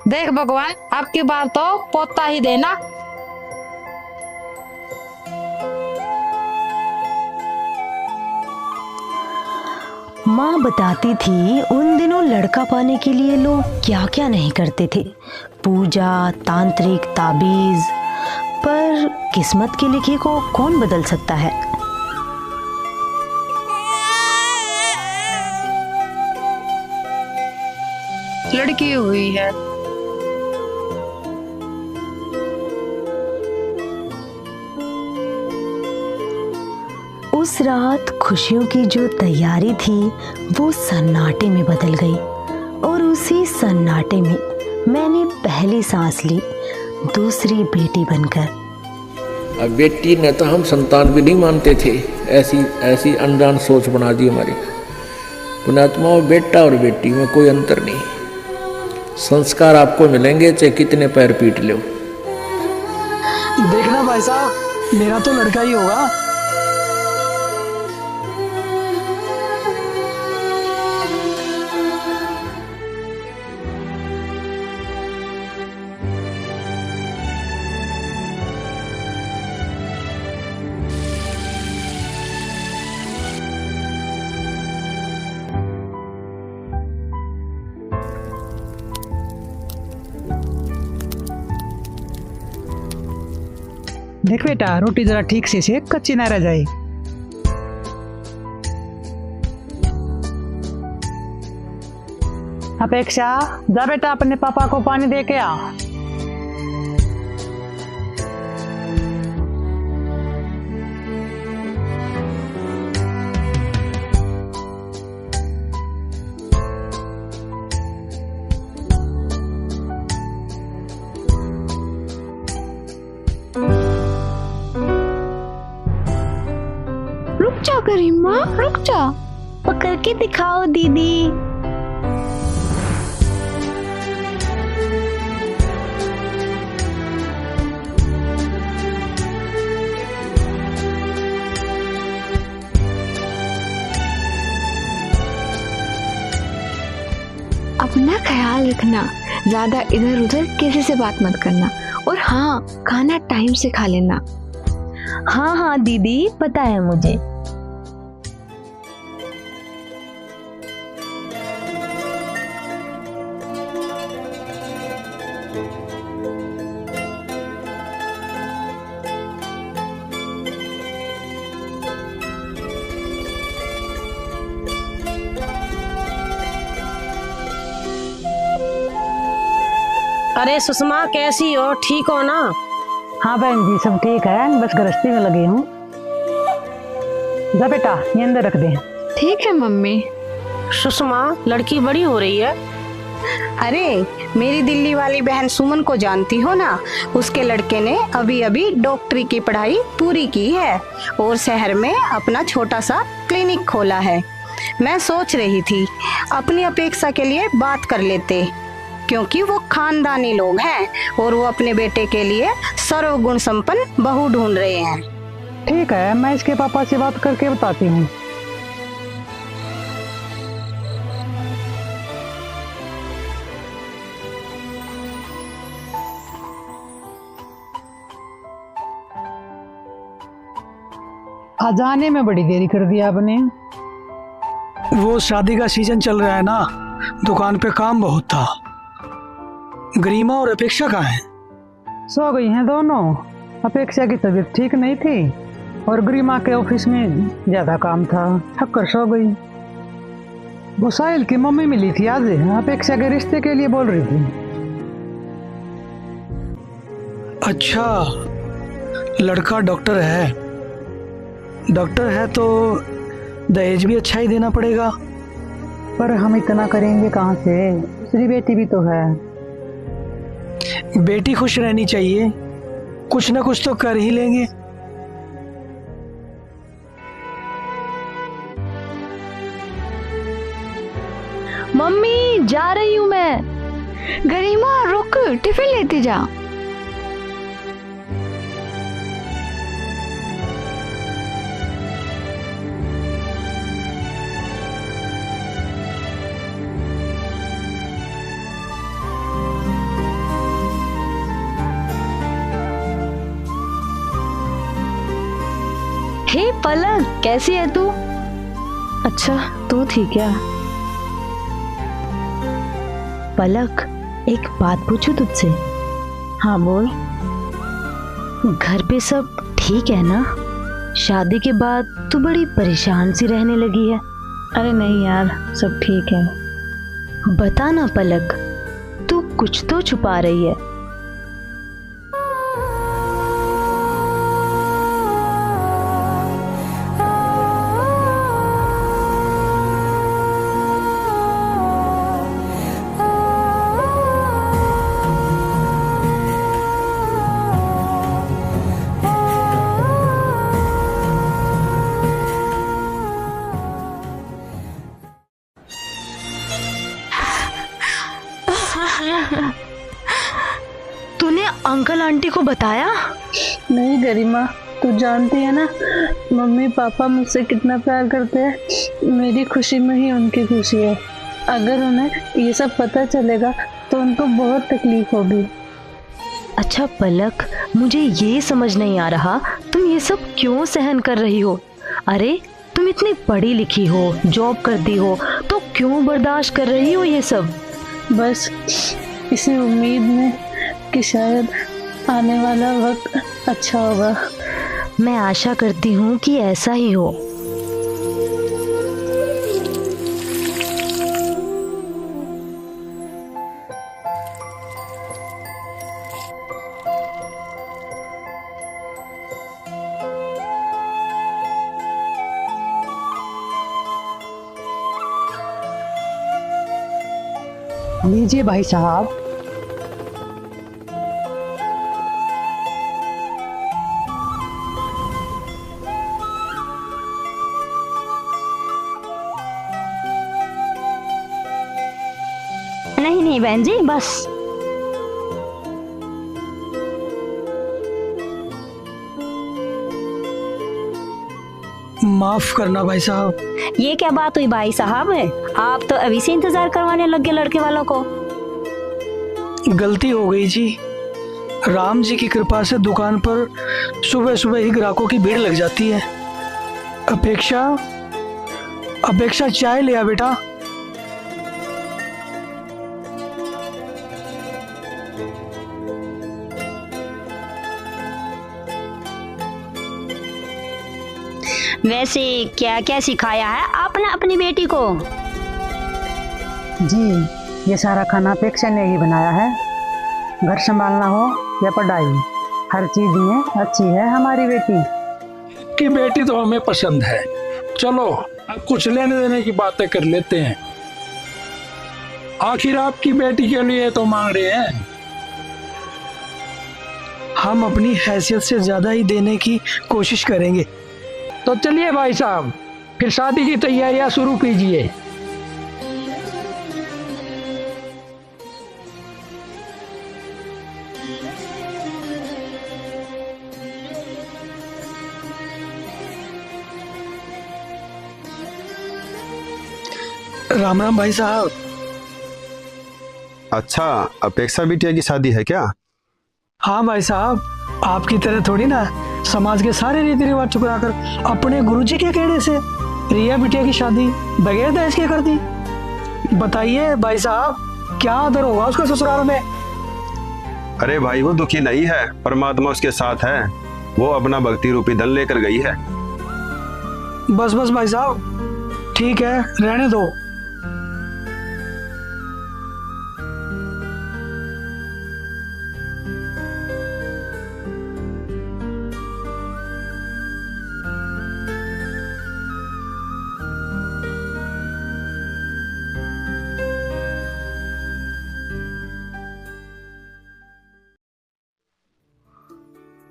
देख भगवान, अब की बार तो पोता ही देना। माँ बताती थी उन दिनों लड़का पाने के लिए लोग क्या क्या नहीं करते थे, पूजा, तांत्रिक, ताबीज, पर किस्मत के लिखे को कौन बदल सकता है। लड़की हुई है। उस रात खुशियों की जो तैयारी थी वो सन्नाटे में बदल गई, और उसी सन्नाटे में मैंने पहली सांस ली, दूसरी बेटी बनकर। अब बेटी ने तो हम संतान भी नहीं मानते थे, ऐसी ऐसी अनजान सोच बना दी हमारी। पुण्यात्मा, बेटा और बेटी में कोई अंतर नहीं। संस्कार आपको मिलेंगे चाहे कितने पैर पीट लो। देखना भाई साहब, मेरा तो लड़का ही होगा। देख बेटा, रोटी जरा ठीक से सेक, कच्ची ना रह जाए। अपेक्षा, जा बेटा अपने पापा को पानी दे के आ। रुक जा करीमा, रुक जा। पकड़ के दिखाओ दीदी। अपना ख्याल रखना, ज्यादा इधर उधर किसी से बात मत करना, और हाँ, खाना टाइम से खा लेना। हाँ हाँ दीदी, पता है मुझे। अरे सुषमा, कैसी हो? ठीक हो ना? हाँ बहन जी, सब ठीक है, बस गृहस्थी में लगी हूँ। जा बेटा, ये अंदर रख दे। ठीक है मम्मी। सुषमा, लड़की बड़ी हो रही है। अरे मेरी दिल्ली वाली बहन सुमन को जानती हो ना, उसके लड़के ने अभी अभी डॉक्टरी की पढ़ाई पूरी की है और शहर में अपना छोटा सा क्लिनिक खोला है। मैं सोच रही थी अपनी अपेक्षा के लिए बात कर लेते, क्योंकि वो खानदानी लोग हैं और वो अपने बेटे के लिए सर्वगुण संपन्न बहू ढूंढ रहे हैं। ठीक है, मैं इसके पापा से बात करके बताती हूँ। आज आने में बड़ी देरी कर दिया आपने। वो शादी का सीजन चल रहा है ना, दुकान पे काम बहुत था। गरिमा और अपेक्षा कहाँ हैं? सो गई हैं दोनों। अपेक्षा की तबीयत ठीक नहीं थी और गरिमा के ऑफिस में ज्यादा काम था, थक कर सो गई। वो साहिल की मम्मी मिली थी आज, अपेक्षा के रिश्ते के लिए बोल रही थी। अच्छा, लड़का डॉक्टर है। डॉक्टर है तो दहेज भी अच्छा ही देना पड़ेगा। पर हम इतना करेंगे कहाँ से? दूसरी बेटी भी तो है। बेटी खुश रहनी चाहिए, कुछ ना कुछ तो कर ही लेंगे। मम्मी, जा रही हूँ मैं। गरिमा रुक, टिफिन लेती जा। हे पलक, कैसी है तू? अच्छा, तू ठीक है? पलक, एक बात पूछूं तुझसे? हाँ बोल। घर पे सब ठीक है ना? शादी के बाद तू बड़ी परेशान सी रहने लगी है। अरे नहीं यार, सब ठीक है। बता ना पलक, तू कुछ तो छुपा रही है। तूने अंकल आंटी को बताया? नहीं गरिमा, तू जानती है ना मम्मी पापा मुझसे कितना प्यार करते हैं। मेरी खुशी में ही उनकी खुशी है। अगर उन्हें ये सब पता चलेगा तो उनको बहुत तकलीफ होगी। अच्छा पलक, मुझे ये समझ नहीं आ रहा तुम ये सब क्यों सहन कर रही हो? अरे तुम इतनी पढ़ी लिखी हो, जॉब करती हो, तो क्यों बर्दाश्त कर रही हो ये सब? बस इसी उम्मीद में कि शायद आने वाला वक्त अच्छा होगा। मैं आशा करती हूँ कि ऐसा ही हो। लीजिए भाई साहब। नहीं नहीं बहन जी, बस। माफ करना भाई साहब। ये क्या बात हुई भाई साहब? आप तो अभी से इंतजार करवाने लग गए लड़के वालों को। गलती हो गई जी। राम जी की कृपा से दुकान पर सुबह सुबह ही ग्राहकों की भीड़ लग जाती है। अपेक्षा चाय ले आ बेटा। वैसे क्या क्या सिखाया है आपने अपनी बेटी को? जी, ये सारा खाना अपेक्षा ने ही बनाया है। घर संभालना हो या पढ़ाई, हर चीज में अच्छी है हमारी बेटी। कि बेटी तो हमें पसंद है। चलो अब कुछ लेने देने की बातें कर लेते हैं। आखिर आपकी बेटी के लिए तो मांग रहे हैं। हम अपनी हैसियत से ज्यादा ही देने की कोशिश करेंगे। तो चलिए भाई साहब, फिर शादी की तैयारियां शुरू कीजिए। राम राम भाई साहब। अच्छा, अपेक्षा बिटिया की शादी है क्या? हाँ भाई साहब, आपकी तरह थोड़ी ना समाज के सारे रीति रिवाज चुकरा कर अपने गुरुजी के कहने से रिया बिटिया की शादी बगैर दहेज के कर दी। बताइए भाई साहब, क्या आदर होगा उसके ससुराल में? अरे भाई, वो दुखी नहीं है, परमात्मा उसके साथ है। वो अपना भक्ति रूपी धन लेकर गई है। बस बस भाई साहब, ठीक है, रहने दो।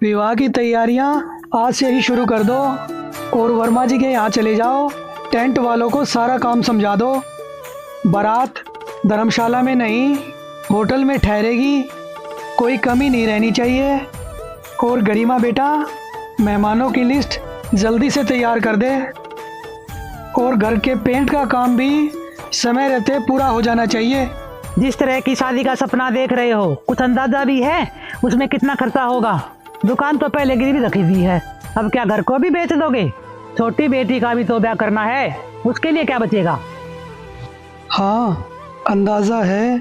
विवाह की तैयारियां आज से ही शुरू कर दो और वर्मा जी के यहाँ चले जाओ। टेंट वालों को सारा काम समझा दो। बारात धर्मशाला में नहीं, होटल में ठहरेगी। कोई कमी नहीं रहनी चाहिए। और गरिमा बेटा, मेहमानों की लिस्ट जल्दी से तैयार कर दे। और घर के पेंट का काम भी समय रहते पूरा हो जाना चाहिए। जिस तरह की शादी का सपना देख रहे हो, कुछ अंदाजा भी है उसमें कितना खर्चा होगा? दुकान तो पहले गिरवी रखी हुई है, अब क्या घर को भी बेच दोगे? छोटी बेटी का भी तो ब्याह करना है, उसके लिए क्या बचेगा? हाँ, अंदाजा है,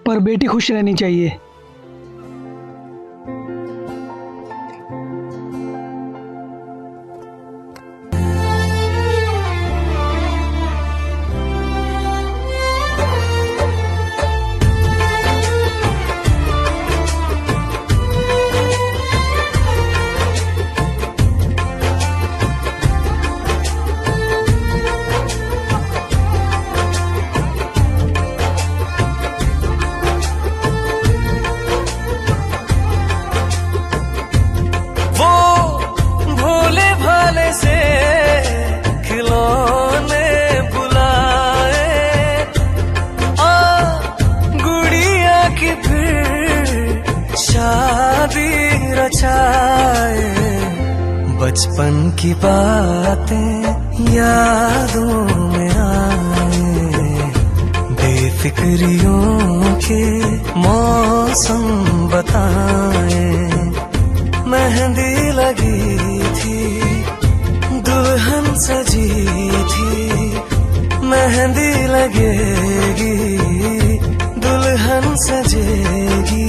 पर बेटी खुश रहनी चाहिए। बचपन की बातें यादों में आए, बेफिक्रियों के मौसम बताए। मेहंदी लगी थी, दुल्हन सजी थी, मेहंदी लगेगी, दुल्हन सजेगी।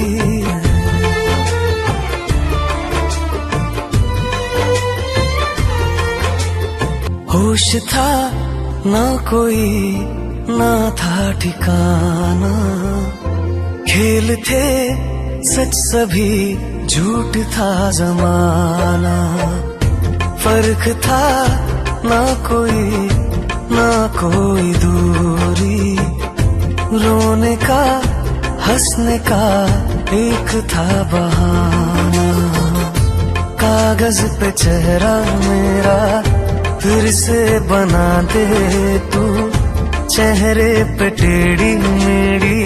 होश था ना कोई, ना था ठिकाना, खेल थे सच सभी, झूठ था जमाना। फर्क था ना कोई दूरी, रोने का हंसने का एक था बहाना। कागज पे चेहरा मेरा फिर से बना दे तू, चेहरे पे टेढ़ी मेढ़ी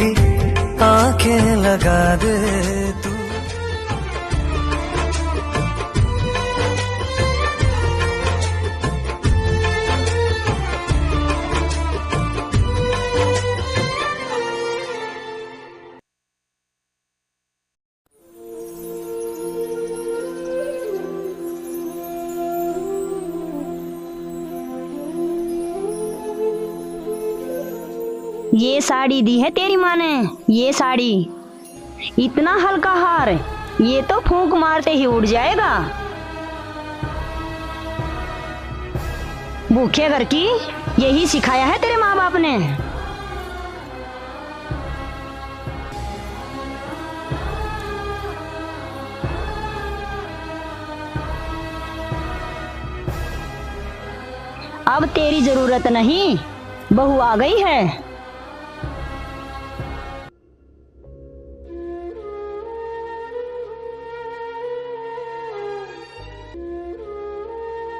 आंखें लगा दे तू। ये साड़ी दी है तेरी माँ ने, ये साड़ी। इतना हल्का हार, ये तो फूंक मारते ही उड़ जाएगा। भूखे घर की यही सिखाया है तेरे माँ बाप ने। अब तेरी जरूरत नहीं, बहू आ गई है।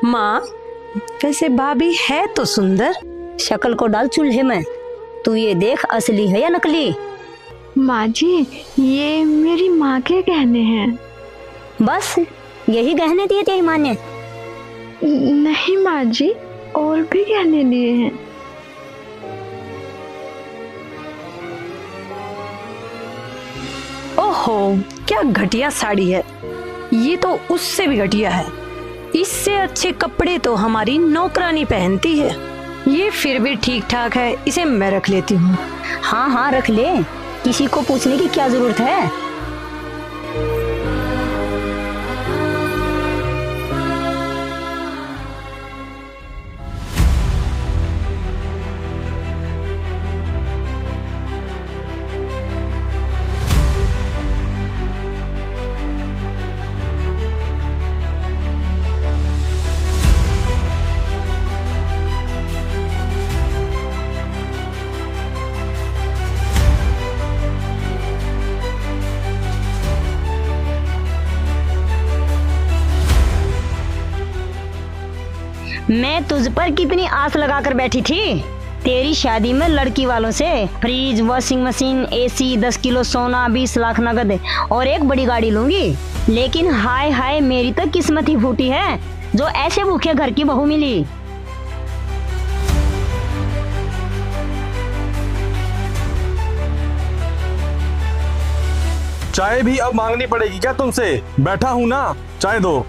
माँ, वैसे भाभी है तो सुंदर। शक्ल को डाल चूल्हे में, तू ये देख असली है या नकली। माँ जी, ये मेरी माँ के गहने हैं। बस यही गहने दिए तेरी माँ ने? नहीं माँ जी, और भी गहने लिए हैं। ओहो, क्या घटिया साड़ी है। ये तो उससे भी घटिया है। इससे अच्छे कपड़े तो हमारी नौकरानी पहनती है। ये फिर भी ठीक ठाक है, इसे मैं रख लेती हूँ। हाँ हाँ रख ले, किसी को पूछने की क्या जरूरत है। मैं तुझ पर कितनी आस लगाकर बैठी थी। तेरी शादी में लड़की वालों से fridge, washing machine, AC, 10 kilo सोना, 20 लाख नगद और एक बड़ी गाड़ी लूंगी। लेकिन हाय हाय, मेरी तो किस्मत ही फूटी है जो ऐसे भूखे घर की बहू मिली। चाय भी अब मांगनी पड़ेगी क्या तुमसे? बैठा हूं ना, चाय दो।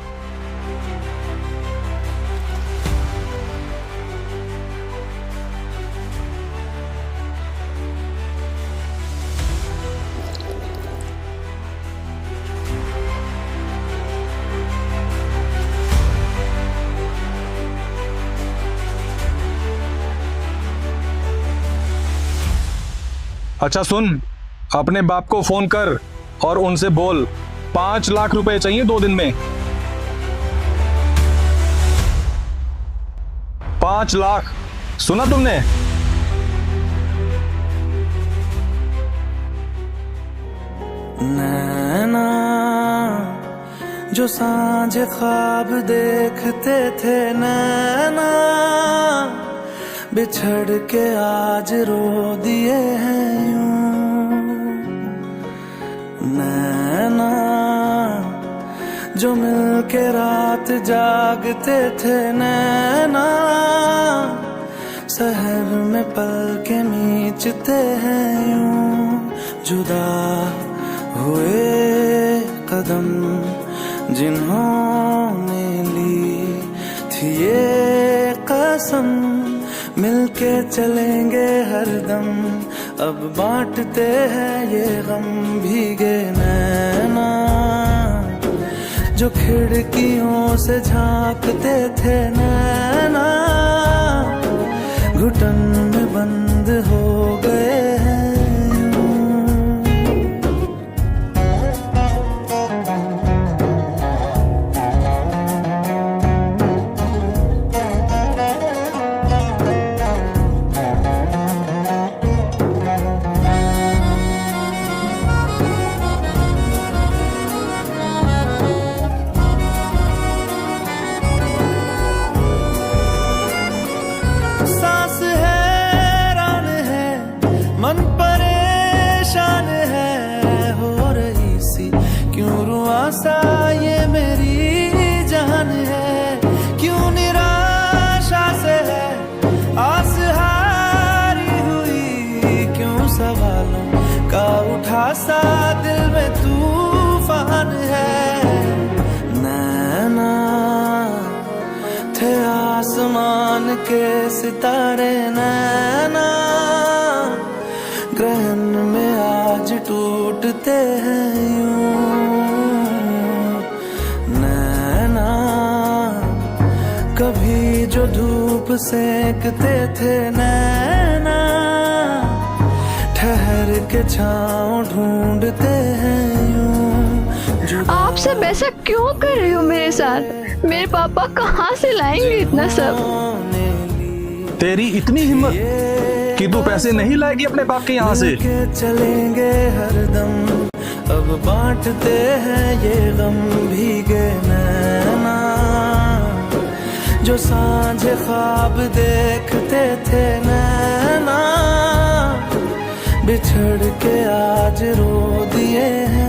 अच्छा सुन, अपने बाप को फोन कर और उनसे बोल 5 लाख रुपए चाहिए 2 दिन में। 5 लाख, सुना तुमने? नैना जो सांझ ख्वाब देखते थे, नैना बिछड़ के आज रो दिए हैं यूं। नैना जो मिल के रात जागते थे, नैना शहर में पल के मीचते हैं यूं। जुदा हुए कदम जिन्होंने ली थी ये कसम, मिलके चलेंगे हरदम, अब बांटते हैं ये गम। भीगे नैना जो खिड़कियों से झांकते थे, नैना घुटन में बंद हो गए हैं। ये मेरी जान है, क्यों निराशा से है आस हारी हुई, क्यों सवालों का उठा सा दिल में तूफान है। नैना थे आसमान के सितारे, नैना ग्रहण में आज टूटते हैं यूं। कभी जो धूप सेकते थे, नैना ठहर के छाँव ढूंढते हैं यूं। आप सब ऐसा क्यों कर रहे हो मेरे साथ? मेरे पापा कहाँ से लाएंगे इतना सब? तेरी इतनी हिम्मत कि तू पैसे नहीं लाएगी अपने बाप के यहाँ से? चलेंगे हरदम, अब बांटते हैं ये गम भीगे नैना, जो सांझ ख्वाब देखते थे नैना, बिछड़ के आज रो दिए हैं।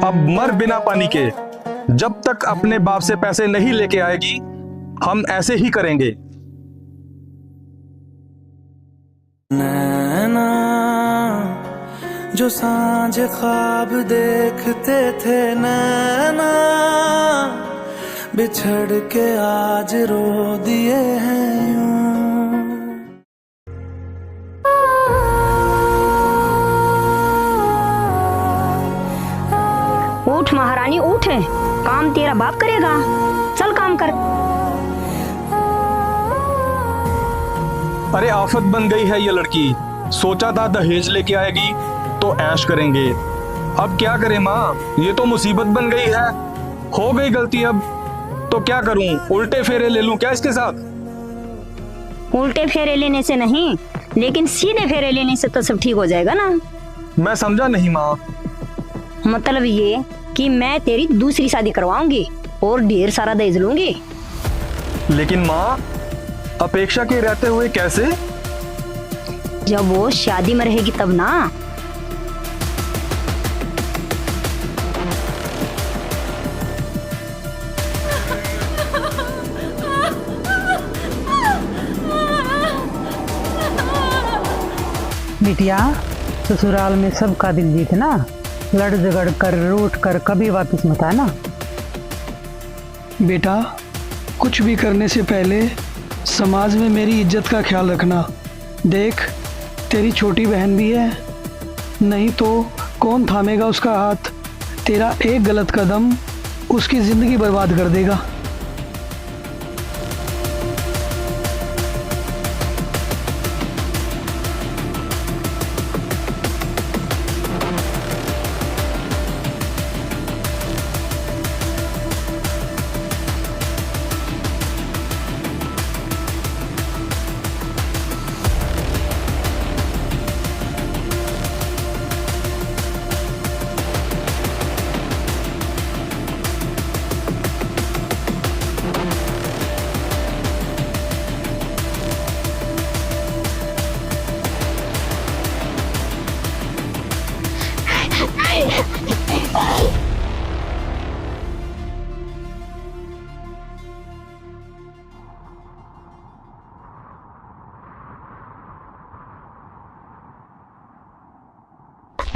अब मर बिना पानी के, जब तक अपने बाप से पैसे नहीं लेके आएगी हम ऐसे ही करेंगे। नैना जो सांझ ख्वाब देखते थे नैना, बिछड़ के आज रो दिए हैं यूं। उठ महारानी उठ, काम तेरा बाप करेगा, चल काम कर। अरे आफत बन गई है ये लड़की, सोचा था दहेज लेके आएगी तो ऐश करेंगे, अब क्या करें माँ, ये तो मुसीबत बन गई है। हो गई गलती, अब तो क्या करूं, उल्टे फेरे ले लूं क्या इसके साथ? उल्टे फेरे लेने से नहीं, लेकिन सीधे फेरे लेने से तो सब ठीक हो जाएगा ना। मैं समझा नहीं माँ। मतलब ये कि मैं तेरी दूसरी शादी करवाऊंगी और ढेर सारा दहेज लूंगी। लेकिन माँ, अपेक्षा के रहते हुए कैसे? जब वो शादी में रहेगी तब ना। बिटिया, ससुराल में सबका दिल जीतना, लड़ झगड़ कर रूठ कर कभी वापस मत आना। बेटा, कुछ भी करने से पहले समाज में मेरी इज्जत का ख्याल रखना। देख, तेरी छोटी बहन भी है, नहीं तो कौन थामेगा उसका हाथ। तेरा एक गलत कदम उसकी ज़िंदगी बर्बाद कर देगा।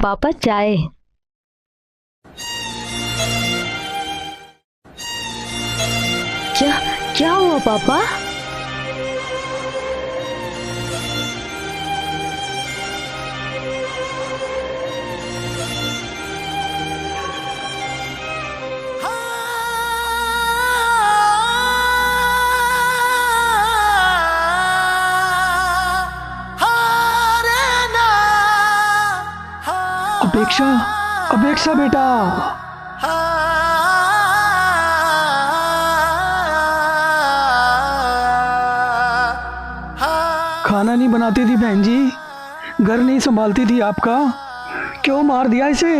पापा चाय। क्या हुआ पापा? अपेक्षा, अपेक्षा बेटा, खाना नहीं बनाती थी बहन जी, घर नहीं संभालती थी आपका, क्यों मार दिया इसे?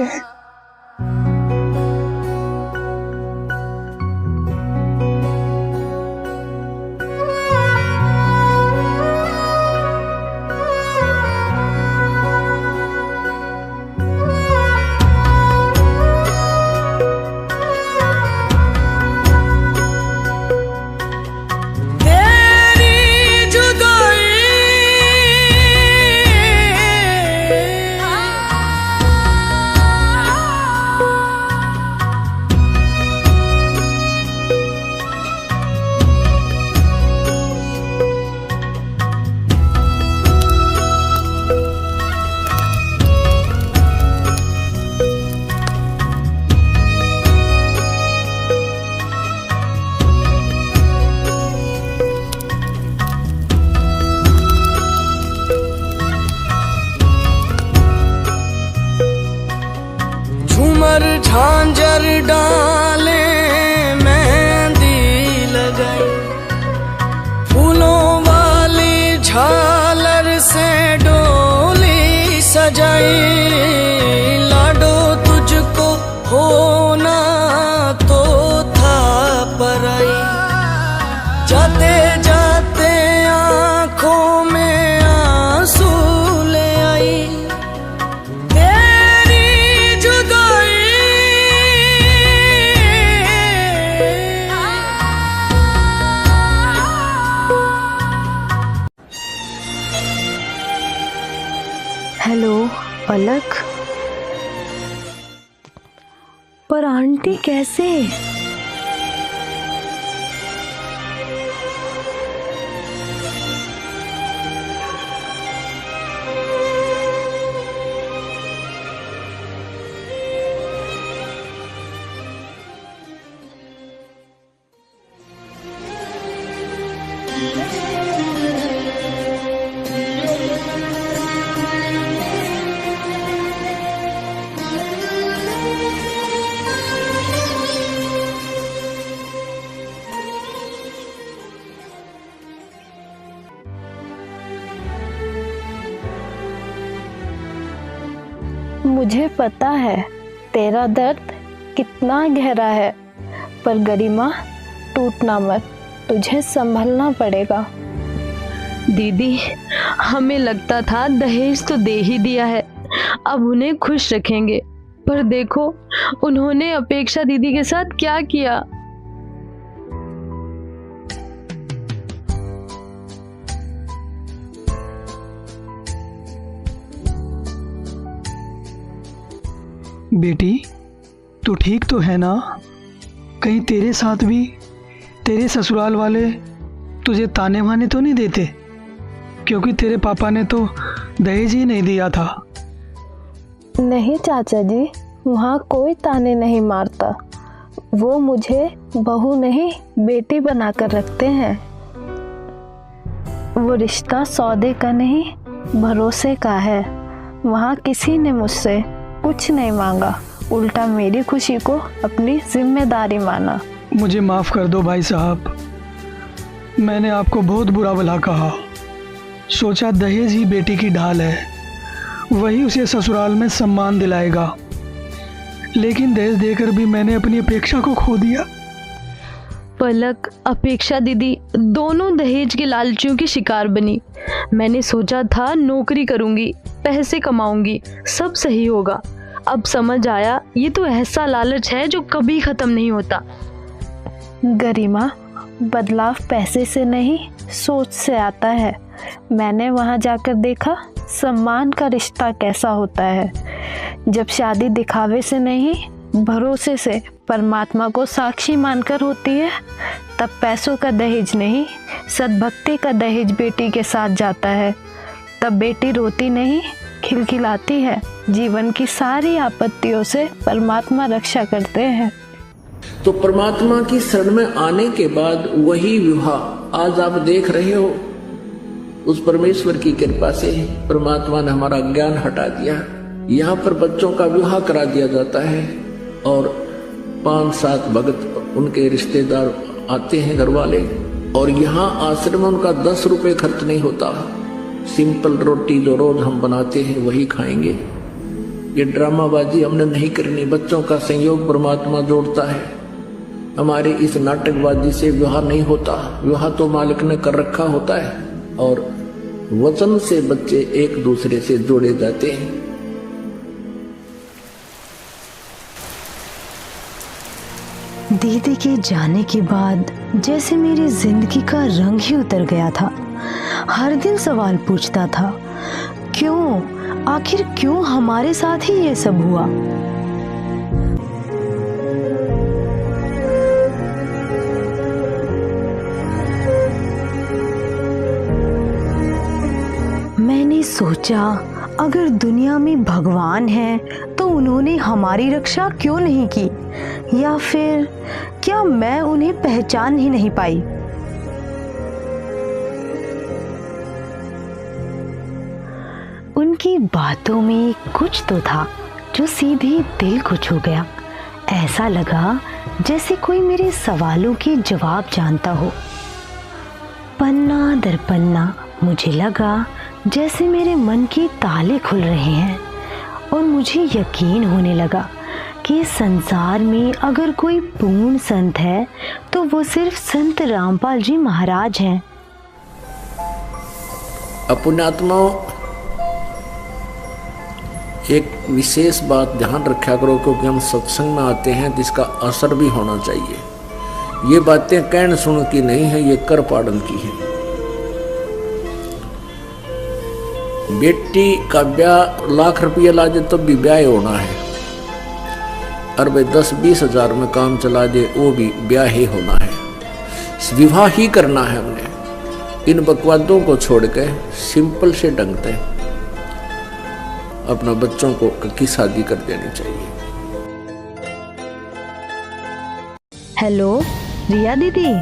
पलक, पर आंटी कैसे? मुझे पता है तेरा दर्द कितना गहरा है, पर गरिमा टूटना मत, तुझे संभलना पड़ेगा। दीदी, हमें लगता था दहेज तो दे ही दिया है, अब उन्हें खुश रखेंगे, पर देखो उन्होंने अपेक्षा दीदी के साथ क्या किया। बेटी, तू ठीक तो है ना? कहीं तेरे साथ भी तेरे ससुराल वाले तुझे ताने माने तो नहीं देते? क्योंकि तेरे पापा ने तो दहेज ही नहीं दिया था। नहीं चाचा जी, वहाँ कोई ताने नहीं मारता, वो मुझे बहू नहीं बेटी बनाकर रखते हैं। वो रिश्ता सौदे का नहीं भरोसे का है। वहाँ किसी ने मुझसे कुछ नहीं मांगा, उल्टा मेरी खुशी को अपनी जिम्मेदारी माना। मुझे माफ़ कर दो भाई साहब, मैंने आपको बहुत बुरा भला कहा। सोचा दहेज ही बेटी की ढाल है, वही उसे ससुराल में सम्मान दिलाएगा, लेकिन दहेज देकर भी मैंने अपनी अपेक्षा को खो दिया। पलक, अपेक्षा दीदी दोनों दहेज के लालचियों की शिकार बनी। मैंने सोचा था नौकरी करूंगी, पैसे कमाऊंगी, सब सही होगा। अब समझ आया ये तो ऐसा लालच है जो कभी खत्म नहीं होता। गरिमा, बदलाव पैसे से नहीं सोच से आता है। मैंने वहाँ जाकर देखा सम्मान का रिश्ता कैसा होता है। जब शादी दिखावे से नहीं भरोसे से परमात्मा को साक्षी मानकर होती है, तब पैसों का दहेज नहीं सद्भक्ति का दहेज बेटी के साथ जाता है। तब बेटी रोती नहीं खिलखिलाती है। जीवन की सारी आपत्तियों से परमात्मा रक्षा करते हैं। तो परमात्मा की शरण में आने के बाद वही विवाह आज आप देख रहे हो। उस परमेश्वर की कृपा से परमात्मा ने हमारा ज्ञान हटा दिया। यहाँ पर बच्चों का विवाह करा दिया जाता है और 5-7 भगत उनके रिश्तेदार आते हैं, घर वाले, और यहाँ आश्रम में उनका 10 रुपए खर्च नहीं होता। सिंपल रोटी जो रोज हम बनाते हैं वही खाएंगे। ये ड्रामाबाजी हमने नहीं करनी। बच्चों का संयोग परमात्मा जोड़ता है। हमारे इस नाटकबाजी से विवाह नहीं होता। विवाह तो मालिक ने कर रखा होता है और वचन से बच्चे एक दूसरे से जोड़े जाते हैं। दीदी के जाने के बाद जैसे मेरी जिंदगी का रंग ही उतर गया था। हर दिन सवाल पूछता था, क्यों, आखिर क्यों हमारे साथ ही ये सब हुआ। मैंने सोचा, अगर दुनिया में भगवान है तो उन्होंने हमारी रक्षा क्यों नहीं की, या फिर क्या मैं उन्हें पहचान ही नहीं पाई। उनकी बातों में कुछ तो था जो सीधे दिल को छू गया। ऐसा लगा जैसे कोई मेरे सवालों के जवाब जानता हो। पन्ना दर पन्ना मुझे लगा जैसे मेरे मन के ताले खुल रहे हैं और मुझे यकीन होने लगा कि इस संसार में अगर कोई पूर्ण संत है तो वो सिर्फ संत रामपाल जी महाराज हैं। पुण्यात्माओं, एक विशेष बात ध्यान रखा करो, क्योंकि हम सत्संग में आते हैं जिसका असर भी होना चाहिए। ये बातें कहन सुन की नहीं है, ये कर पाड़न की है। बेटी का ब्याह लाख रुपया ला दे तब भी ब्याह होना है, और भाई 10-20 हजार में काम चला दे वो भी ब्याह ही होना है, विवाह ही करना है। हमने इन बकवादों को छोड़ के सिंपल से ढंग से अपना बच्चों को की शादी कर देनी चाहिए। हेलो रिया दीदी,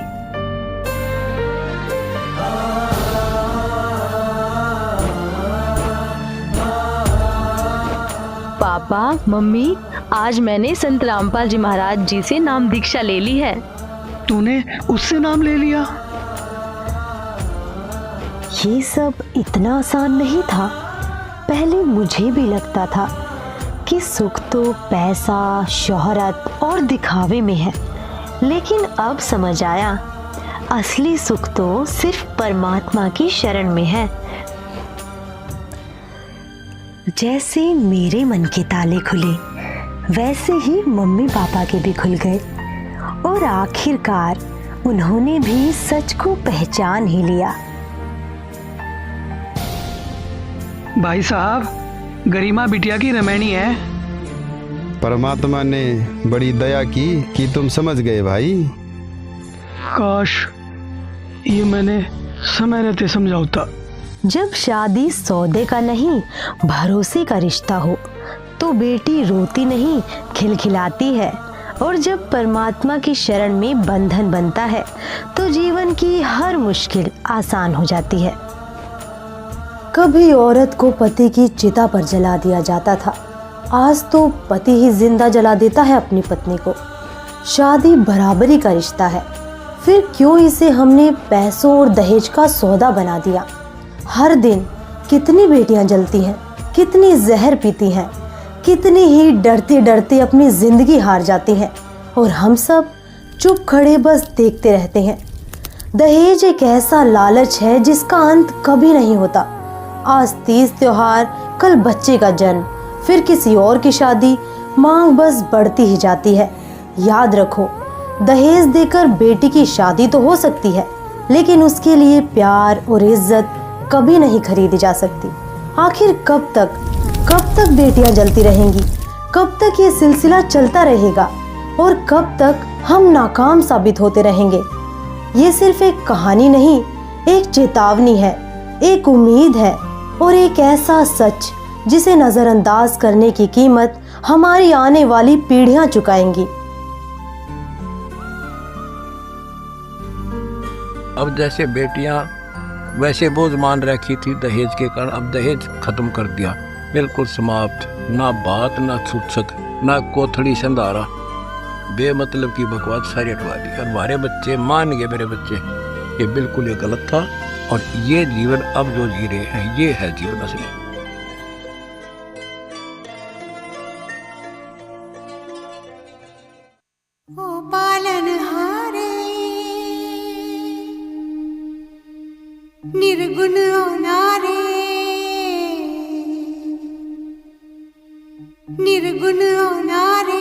पापा मम्मी, आज मैंने संत रामपाल जी महाराज जी से नाम दीक्षा ले ली है। तूने उससे नाम ले लिया? ये सब इतना आसान नहीं था। पहले मुझे भी लगता था कि सुख तो पैसा, शोहरत और दिखावे में है, लेकिन अब समझ आया असली सुख तो सिर्फ परमात्मा की शरण में है। जैसे मेरे मन के ताले खुले, वैसे ही मम्मी पापा के भी खुल गए और आखिरकार उन्होंने भी सच को पहचान ही लिया। भाई साहब, गरिमा बिटिया की रमैनी है। परमात्मा ने बड़ी दया की कि तुम समझ गए भाई। काश ये मैंने समय रहते समझाता। जब शादी सौदे का नहीं भरोसे का रिश्ता हो तो बेटी रोती नहीं खिलखिलाती है, और जब परमात्मा की शरण में बंधन बनता है तो जीवन की हर मुश्किल आसान हो जाती है। कभी औरत को पति की चिता पर जला दिया जाता था, आज तो पति ही जिंदा जला देता है अपनी पत्नी को। शादी बराबरी का रिश्ता है, फिर क्यों इसे हमने पैसों और दहेज का सौदा बना दिया। हर दिन कितनी बेटियां जलती हैं, कितनी जहर पीती हैं, कितनी ही डरते डरते अपनी जिंदगी हार जाती हैं, और हम सब चुप खड़े बस देखते रहते हैं। दहेज एक ऐसा लालच है जिसका अंत कभी नहीं होता। आज तीज त्योहार, कल बच्चे का जन्म, फिर किसी और की शादी, मांग बस बढ़ती ही जाती है। याद रखो, दहेज देकर बेटी की शादी तो हो सकती है, लेकिन उसके लिए प्यार और इज्जत कभी नहीं खरीदी जा सकती। आखिर कब तक बेटियां जलती रहेंगी? कब तक ये सिलसिला चलता रहेगा? और कब तक हम नाकाम साबित होते रहेंगे? ये सिर्फ एक कहानी नहीं, एक चेतावनी है, एक उम्मीद है, और एक ऐसा सच जिसे नजरअंदाज करने की कीमत हमारी आने वाली पीढ़ियां चुकाएंगी। अब जैसे बेटियां वैसे बोझ मान रखी थी दहेज के कारण, अब दहेज खत्म कर दिया, बिल्कुल समाप्त। ना बात, ना सूचक, ना कोथड़ी संधारा, बेमतलब की बकवास सारी हटवा दी। और हमारे बच्चे मान गए, मेरे बच्चे, ये बिल्कुल ये गलत था, और ये जीवन अब जो जी रहे हैं ये है जीवन असली। ओ पालनहारे निर्गुण नारे, निर्गुण नारे,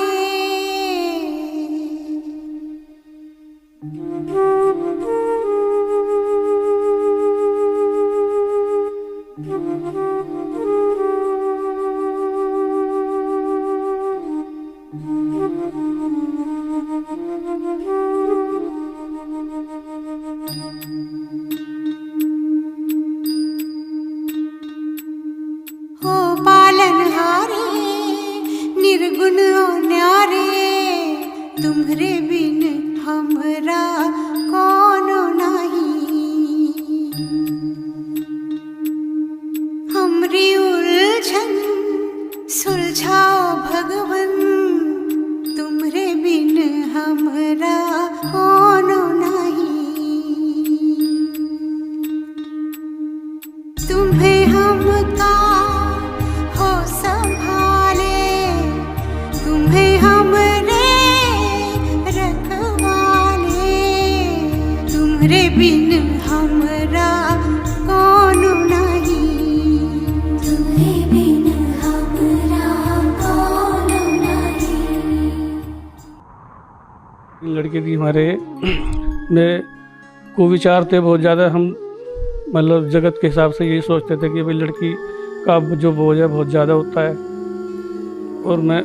निर्गुण न्यारे, तुम्हरे बिन हमरा कौनो नहीं। हमरी उलझन सुलझाओ भगवन, तुम्हरे बिन हमरा कौनो नहीं। तुम्हें हमका हो संभाले, तुम्हें हमरे रखवाले, तुम्हरे बिन हमरा कौनो नहीं। तुम्हरे बिन हमरा कौनो नहीं। लड़के की हमारे में कुविचार थे बहुत ज़्यादा। हम मतलब जगत के हिसाब से यही सोचते थे कि भाई लड़की का जो बोझ है बहुत ज़्यादा होता है। और मैं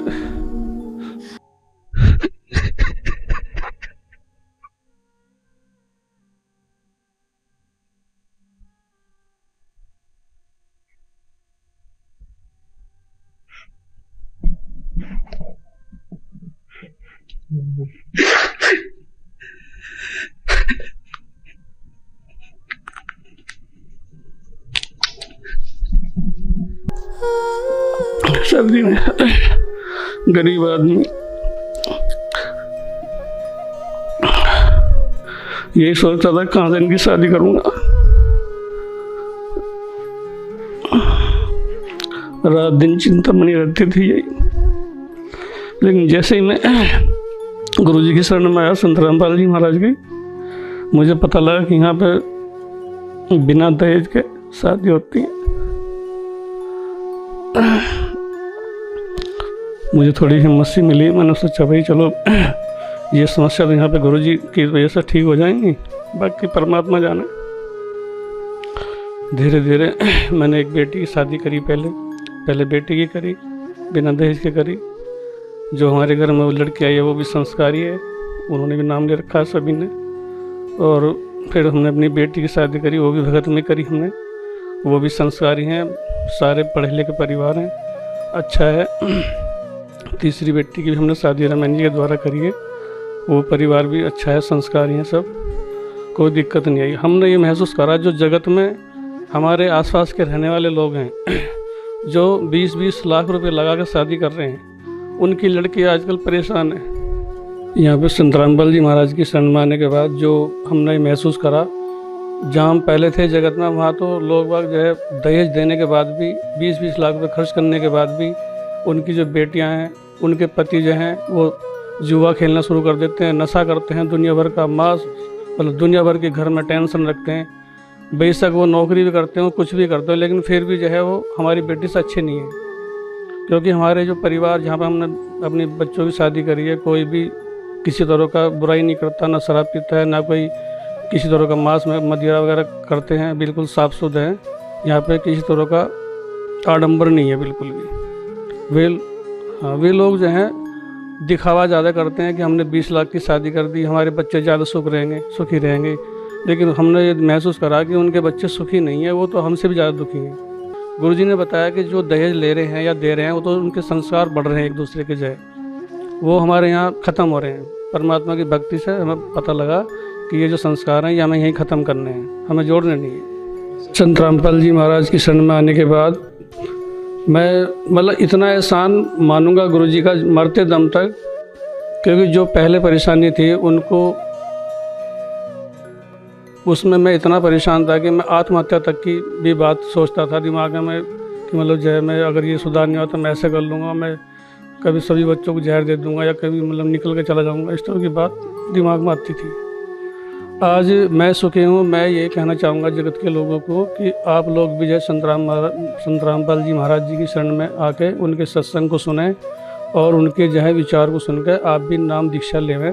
सर्दी में गरीब आदमी यही सोचता था कहाँ से इनकी शादी करूंगा। रात दिन चिंता बनी रहती थी यही। लेकिन जैसे ही मैं गुरुजी की शरण में आया, संत रामपाल जी महाराज की, मुझे पता लगा कि यहाँ पे बिना दहेज के शादी होती है। मुझे थोड़ी हिम्मत सी मिली। मैंने सोचा भाई चलो ये समस्या तो यहाँ पे गुरुजी की वजह से ठीक हो जाएंगी, बाकी परमात्मा जाने। धीरे धीरे मैंने एक बेटी की शादी करी। पहले बेटी की करी, बिना दहेज के करी। जो हमारे घर में वो लड़की आई है वो भी संस्कारी है, उन्होंने भी नाम ले रखा है सभी ने। और फिर हमने अपनी बेटी की शादी करी, वो भी भगत में करी हमने, वो भी संस्कारी हैं, सारे पढ़े लिखे परिवार हैं, अच्छा है। तीसरी बेटी की भी हमने शादी रामायण जी के द्वारा करी है, वो परिवार भी अच्छा है, संस्कारी हैं सब, कोई दिक्कत नहीं आई। हमने ये महसूस करा जो जगत में हमारे आसपास के रहने वाले लोग हैं जो 20-20 लाख रुपए लगा कर शादी कर रहे हैं, उनकी लड़की आजकल परेशान है। यहाँ पे संत रामपाल जी महाराज की शरण में आने के बाद जो हमने महसूस करा, जहाँ हम पहले थे जगत में, वहाँ तो लोग बाग जो है दहेज देने के बाद भी 20-20 लाख रुपए खर्च करने के बाद भी उनकी जो बेटियाँ हैं, उनके पति जो हैं वो जुआ खेलना शुरू कर देते हैं, नशा करते हैं, दुनिया भर का मांस, मतलब दुनिया भर के घर में टेंशन रखते हैं। बेशक वो नौकरी भी करते हो, कुछ भी करते हो, लेकिन फिर भी जो है वो हमारी बेटी से अच्छे नहीं है। क्योंकि हमारे जो परिवार जहाँ पर हमने अपने बच्चों की शादी करी है, कोई भी किसी तरह का बुराई नहीं करता, ना शराब पीता है, ना कोई किसी तरह का मांस में मदिरा वगैरह करते हैं, बिल्कुल साफ सुथरे हैं। यहाँ पे किसी तरह का आडंबर नहीं है बिल्कुल भी। वे लोग जो हैं दिखावा ज़्यादा करते हैं कि हमने 20 लाख की शादी कर दी, हमारे बच्चे ज़्यादा सुखी रहेंगे। लेकिन हमने ये महसूस करा कि उनके बच्चे सुखी नहीं है, वो तो हमसे भी ज़्यादा दुखी हैं। गुरुजी ने बताया कि जो दहेज ले रहे हैं या दे रहे हैं, वो तो उनके संस्कार बढ़ रहे हैं एक दूसरे के जय, वो हमारे यहाँ ख़त्म हो रहे हैं। परमात्मा की भक्ति से हमें पता लगा कि ये जो संस्कार हैं ये हमें यहीं ख़त्म करने हैं, हमें जोड़ने नहीं है। संत रामपाल जी महाराज की शरण में आने के बाद मैं मतलब इतना एहसान मानूंगा गुरुजी का मरते दम तक, क्योंकि जो पहले परेशानी थी उनको, उसमें मैं इतना परेशान था कि मैं आत्महत्या तक की भी बात सोचता था दिमाग में कि मतलब जो है मैं अगर ये सुधार नहीं हुआ तो मैं ऐसे कर लूँगा, मैं कभी सभी बच्चों को जहर दे दूँगा या कभी मतलब निकल के चला जाऊँगा, इस तरह की बात दिमाग में आती थी। आज मैं सुखी हूँ। मैं ये कहना चाहूँगा जगत के लोगों को कि आप लोग भी जय संत रामपाल जी महाराज जी की शरण में आके उनके सत्संग को सुने और उनके जो है विचार को सुनकर आप भी नाम दीक्षा लेवें।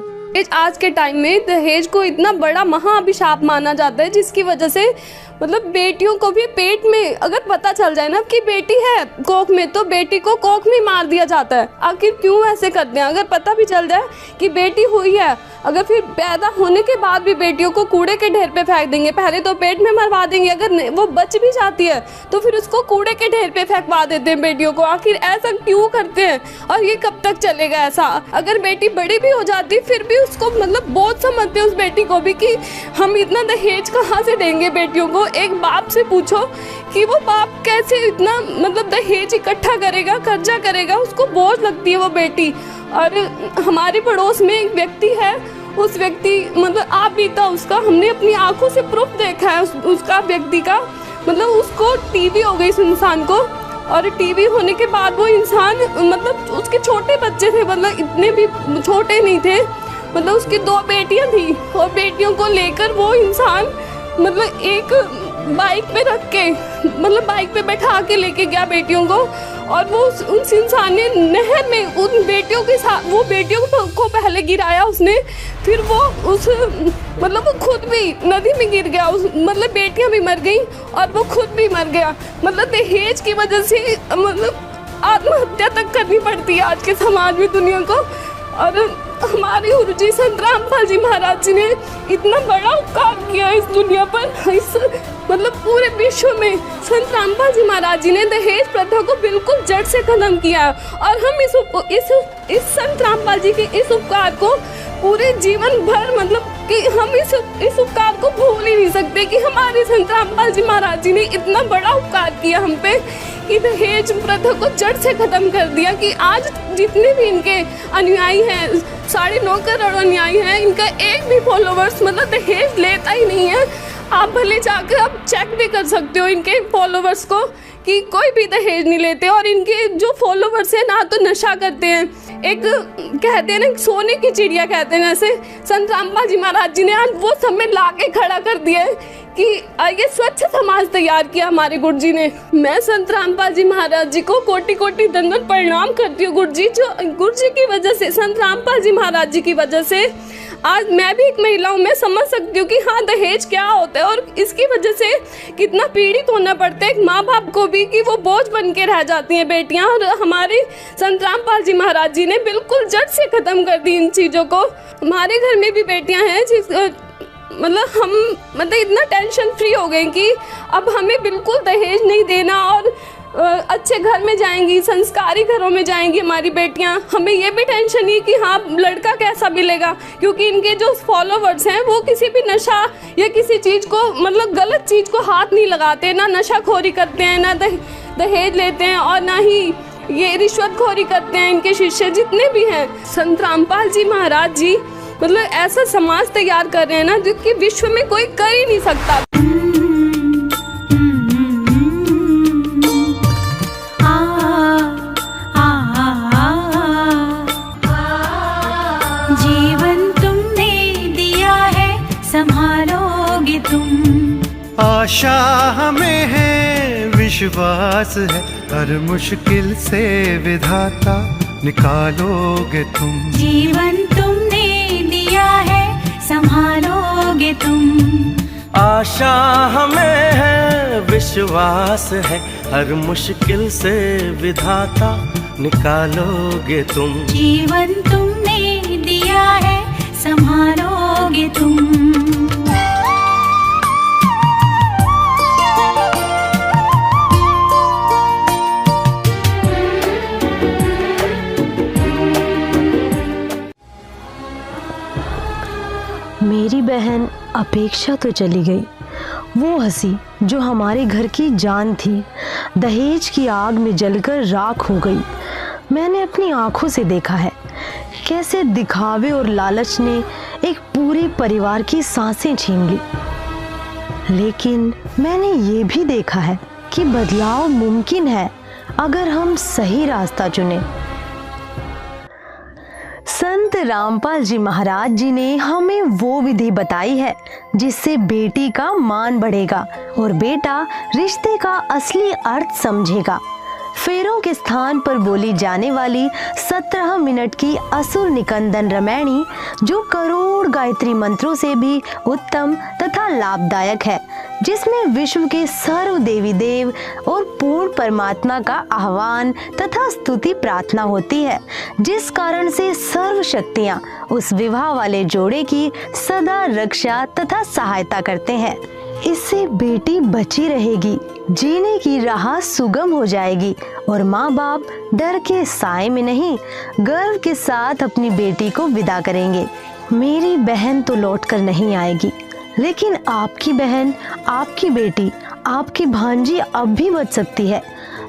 आज के टाइम में दहेज को इतना बड़ा महाअभिशाप माना जाता है, जिसकी वजह से मतलब बेटियों को भी पेट में अगर पता चल जाए ना कि बेटी है कोख में, तो बेटी को कोख में मार दिया जाता है। आखिर क्यों ऐसे करते हैं? अगर पता भी चल जाए कि बेटी हुई है, अगर फिर पैदा होने के बाद भी बेटियों को कूड़े के ढेर पे फेंक देंगे। पहले तो पेट में मरवा देंगे, अगर वो बच भी जाती है तो फिर उसको कूड़े के ढेर पे फेंकवा देते हैं बेटियों को। आखिर ऐसा क्यों करते हैं और ये कब तक चलेगा ऐसा? अगर बेटी बड़ी भी हो जाती फिर भी उसको मतलब बहुत समझते हैं उस बेटी को भी कि हम इतना दहेज कहाँ से देंगे बेटियों को। एक बाप से पूछो कि वो बाप कैसे इतना मतलब दहेज इकट्ठा करेगा, कर्जा करेगा, उसको बोझ लगती है वो बेटी। और हमारे पड़ोस में एक व्यक्ति है, उस व्यक्ति मतलब आप बीता उसका, हमने अपनी आंखों से प्रूफ देखा है उसका व्यक्ति का, मतलब उसको टीबी हो गई उस इंसान को। और टीबी होने के बाद वो इंसान मतलब उसके छोटे बच्चे थे, मतलब इतने भी छोटे नहीं थे, मतलब उसकी 2 बेटियां थी और बेटियों को लेकर वो इंसान मतलब एक बाइक पे रख के मतलब बाइक पे बैठा के लेके गया बेटियों को और वो उस इंसान ने नहर में उन बेटियों के साथ, वो बेटियों को पहले गिराया उसने, फिर वो उस मतलब वो खुद भी नदी में गिर गया, उस मतलब बेटियां भी मर गई और वो खुद भी मर गया। मतलब दहेज की वजह से मतलब आत्महत्या तक करनी पड़ती है आज के समाज में, दुनिया को। और हमारे गुरुजी संत रामपाल जी महाराज जी ने इतना बड़ा उपकार किया इस दुनिया पर, इस मतलब पूरे विश्व में। संत रामपाल जी महाराज जी ने दहेज प्रथा को बिल्कुल जड़ से खत्म किया और हम इस संत रामपाल जी के इस उपकार को पूरे जीवन भर मतलब कि हम इस उपकार को भूल ही नहीं सकते कि हमारे संत रामपाल जी महाराज जी ने इतना बड़ा उपकार किया हम पे कि दहेज प्रथा को जड़ से खत्म कर दिया। कि आज जितने भी इनके अनुयायी हैं, 9.5 करोड़ अनुयायी हैं, इनका एक भी फॉलोवर्स मतलब दहेज लेता ही नहीं है। आप भले जाकर आप चेक भी कर सकते हो इनके फॉलोवर्स को कि कोई भी दहेज नहीं लेते। और इनके जो फॉलोवर्स हैं ना तो नशा करते हैं, एक कहते हैं ना सोने की चिड़िया कहते हैं, जैसे संत रामपाल जी महाराज जी ने आज वो सब में ला के खड़ा कर दिया कि ये स्वच्छ समाज तैयार किया हमारे गुरु जी ने। मैं संत रामपाल जी महाराज जी को कोटि कोटि दंडवत प्रणाम करती हूँ। गुरु जी की वजह से, संत रामपाल जी महाराज जी की वजह से आज मैं भी एक महिला हूँ, मैं समझ सकती हूँ कि हाँ दहेज क्या होता है और इसकी वजह से कितना पीड़ित होना पड़ता है एक माँ बाप को भी कि वो बोझ बन के रह जाती हैं बेटियाँ। और हमारे संत रामपाल जी महाराज जी ने बिल्कुल जड़ से ख़त्म कर दी इन चीज़ों को। हमारे घर में भी बेटियाँ हैं मतलब हम मतलब इतना टेंशन फ्री हो गए कि अब हमें बिल्कुल दहेज नहीं देना और अच्छे घर में जाएंगी, संस्कारी घरों में जाएंगी हमारी बेटियां। हमें ये भी टेंशन नहीं कि हाँ लड़का कैसा मिलेगा, क्योंकि इनके जो फॉलोवर्स हैं वो किसी भी नशा या किसी चीज़ को मतलब गलत चीज़ को हाथ नहीं लगाते, ना नशाखोरी करते हैं, ना दहेज लेते हैं और ना ही ये रिश्वतखोरी करते हैं। इनके शिष्य जितने भी हैं, संत रामपाल जी महाराज जी मतलब ऐसा समाज तैयार कर रहे हैं ना जो कि विश्व में कोई कर ही नहीं सकता। जीवन तुमने दिया है संभालोगे तुम, आशा हमें है विश्वास है, हर मुश्किल से विधाता निकालोगे तुम। जीवन तुमने दिया है संभालोगे तुम, आशा हमें है विश्वास है, हर मुश्किल से विधाता निकालोगे तुम। जीवन तुमने दिया है संभालोगे तुम। मेरी बहन अपेक्षा तो चली गई, वो हंसी जो हमारे घर की जान थी दहेज की आग में जलकर राख हो गई। मैंने अपनी आंखों से देखा है कैसे दिखावे और लालच ने एक पूरे परिवार की सांसें छीन ली, लेकिन मैंने ये भी देखा है कि बदलाव मुमकिन है अगर हम सही रास्ता चुने। संत रामपाल जी महाराज जी ने हमें वो विधि बताई है जिससे बेटी का मान बढ़ेगा और बेटा रिश्ते का असली अर्थ समझेगा। फेरों के स्थान पर बोली जाने वाली 17 मिनट की असुर निकंदन रामायणी जो करोड़ गायत्री मंत्रों से भी उत्तम तथा लाभदायक है, जिसमें विश्व के सर्व देवी देव और पूर्ण परमात्मा का आह्वान तथा स्तुति प्रार्थना होती है, जिस कारण से सर्व शक्तियाँ उस विवाह वाले जोड़े की सदा रक्षा तथा सहायता करते हैं। इससे बेटी बची रहेगी, जीने की राह सुगम हो जाएगी और माँ बाप डर के साए में नहीं गर्व के साथ अपनी बेटी को विदा करेंगे। मेरी बहन तो लौट कर नहीं आएगी, लेकिन आपकी बहन, आपकी बेटी, आपकी भांजी अब भी बच सकती है।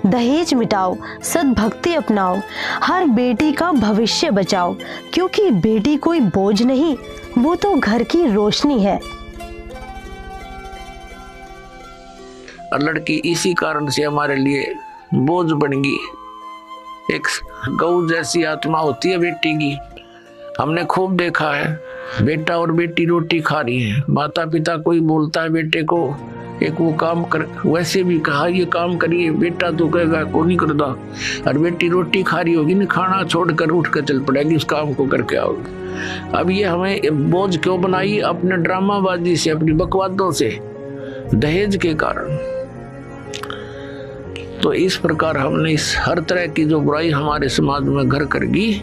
दहेज मिटाओ, सद्भक्ति अपनाओ, हर बेटी का भविष्य बचाओ, क्योंकि बेटी कोई बोझ नहीं, वो तो घर की रोशनी है। और लड़की इसी कारण से हमारे लिए बोझ बन गई। एक गौ जैसी आत्मा होती है बेटी की। हमने खूब देखा है, बेटा और बेटी रोटी खा रही है, माता पिता कोई बोलता है बेटे को एक वो काम कर, वैसे भी कहा ये काम करिए, बेटा तो कहेगा को नहीं करता, और बेटी रोटी खा रही होगी ना, खाना छोड़कर उठ कर चल पड़ेगी उस काम को करके आओगी। अब ये हमें बोझ क्यों बनाई? अपने ड्रामाबाजी से, अपनी बकवादों से, दहेज के कारण। तो इस प्रकार हमने इस हर तरह की जो बुराई हमारे समाज में घर कर गई,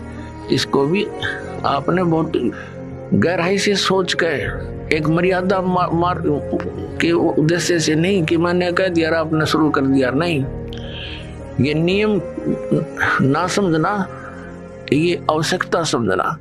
इसको भी आपने बहुत गहराई से सोच कर, एक मर्यादा मार के उद्देश्य से नहीं कि मैंने कह दिया आपने शुरू कर दिया, नहीं, ये नियम ना समझना, ये आवश्यकता समझना।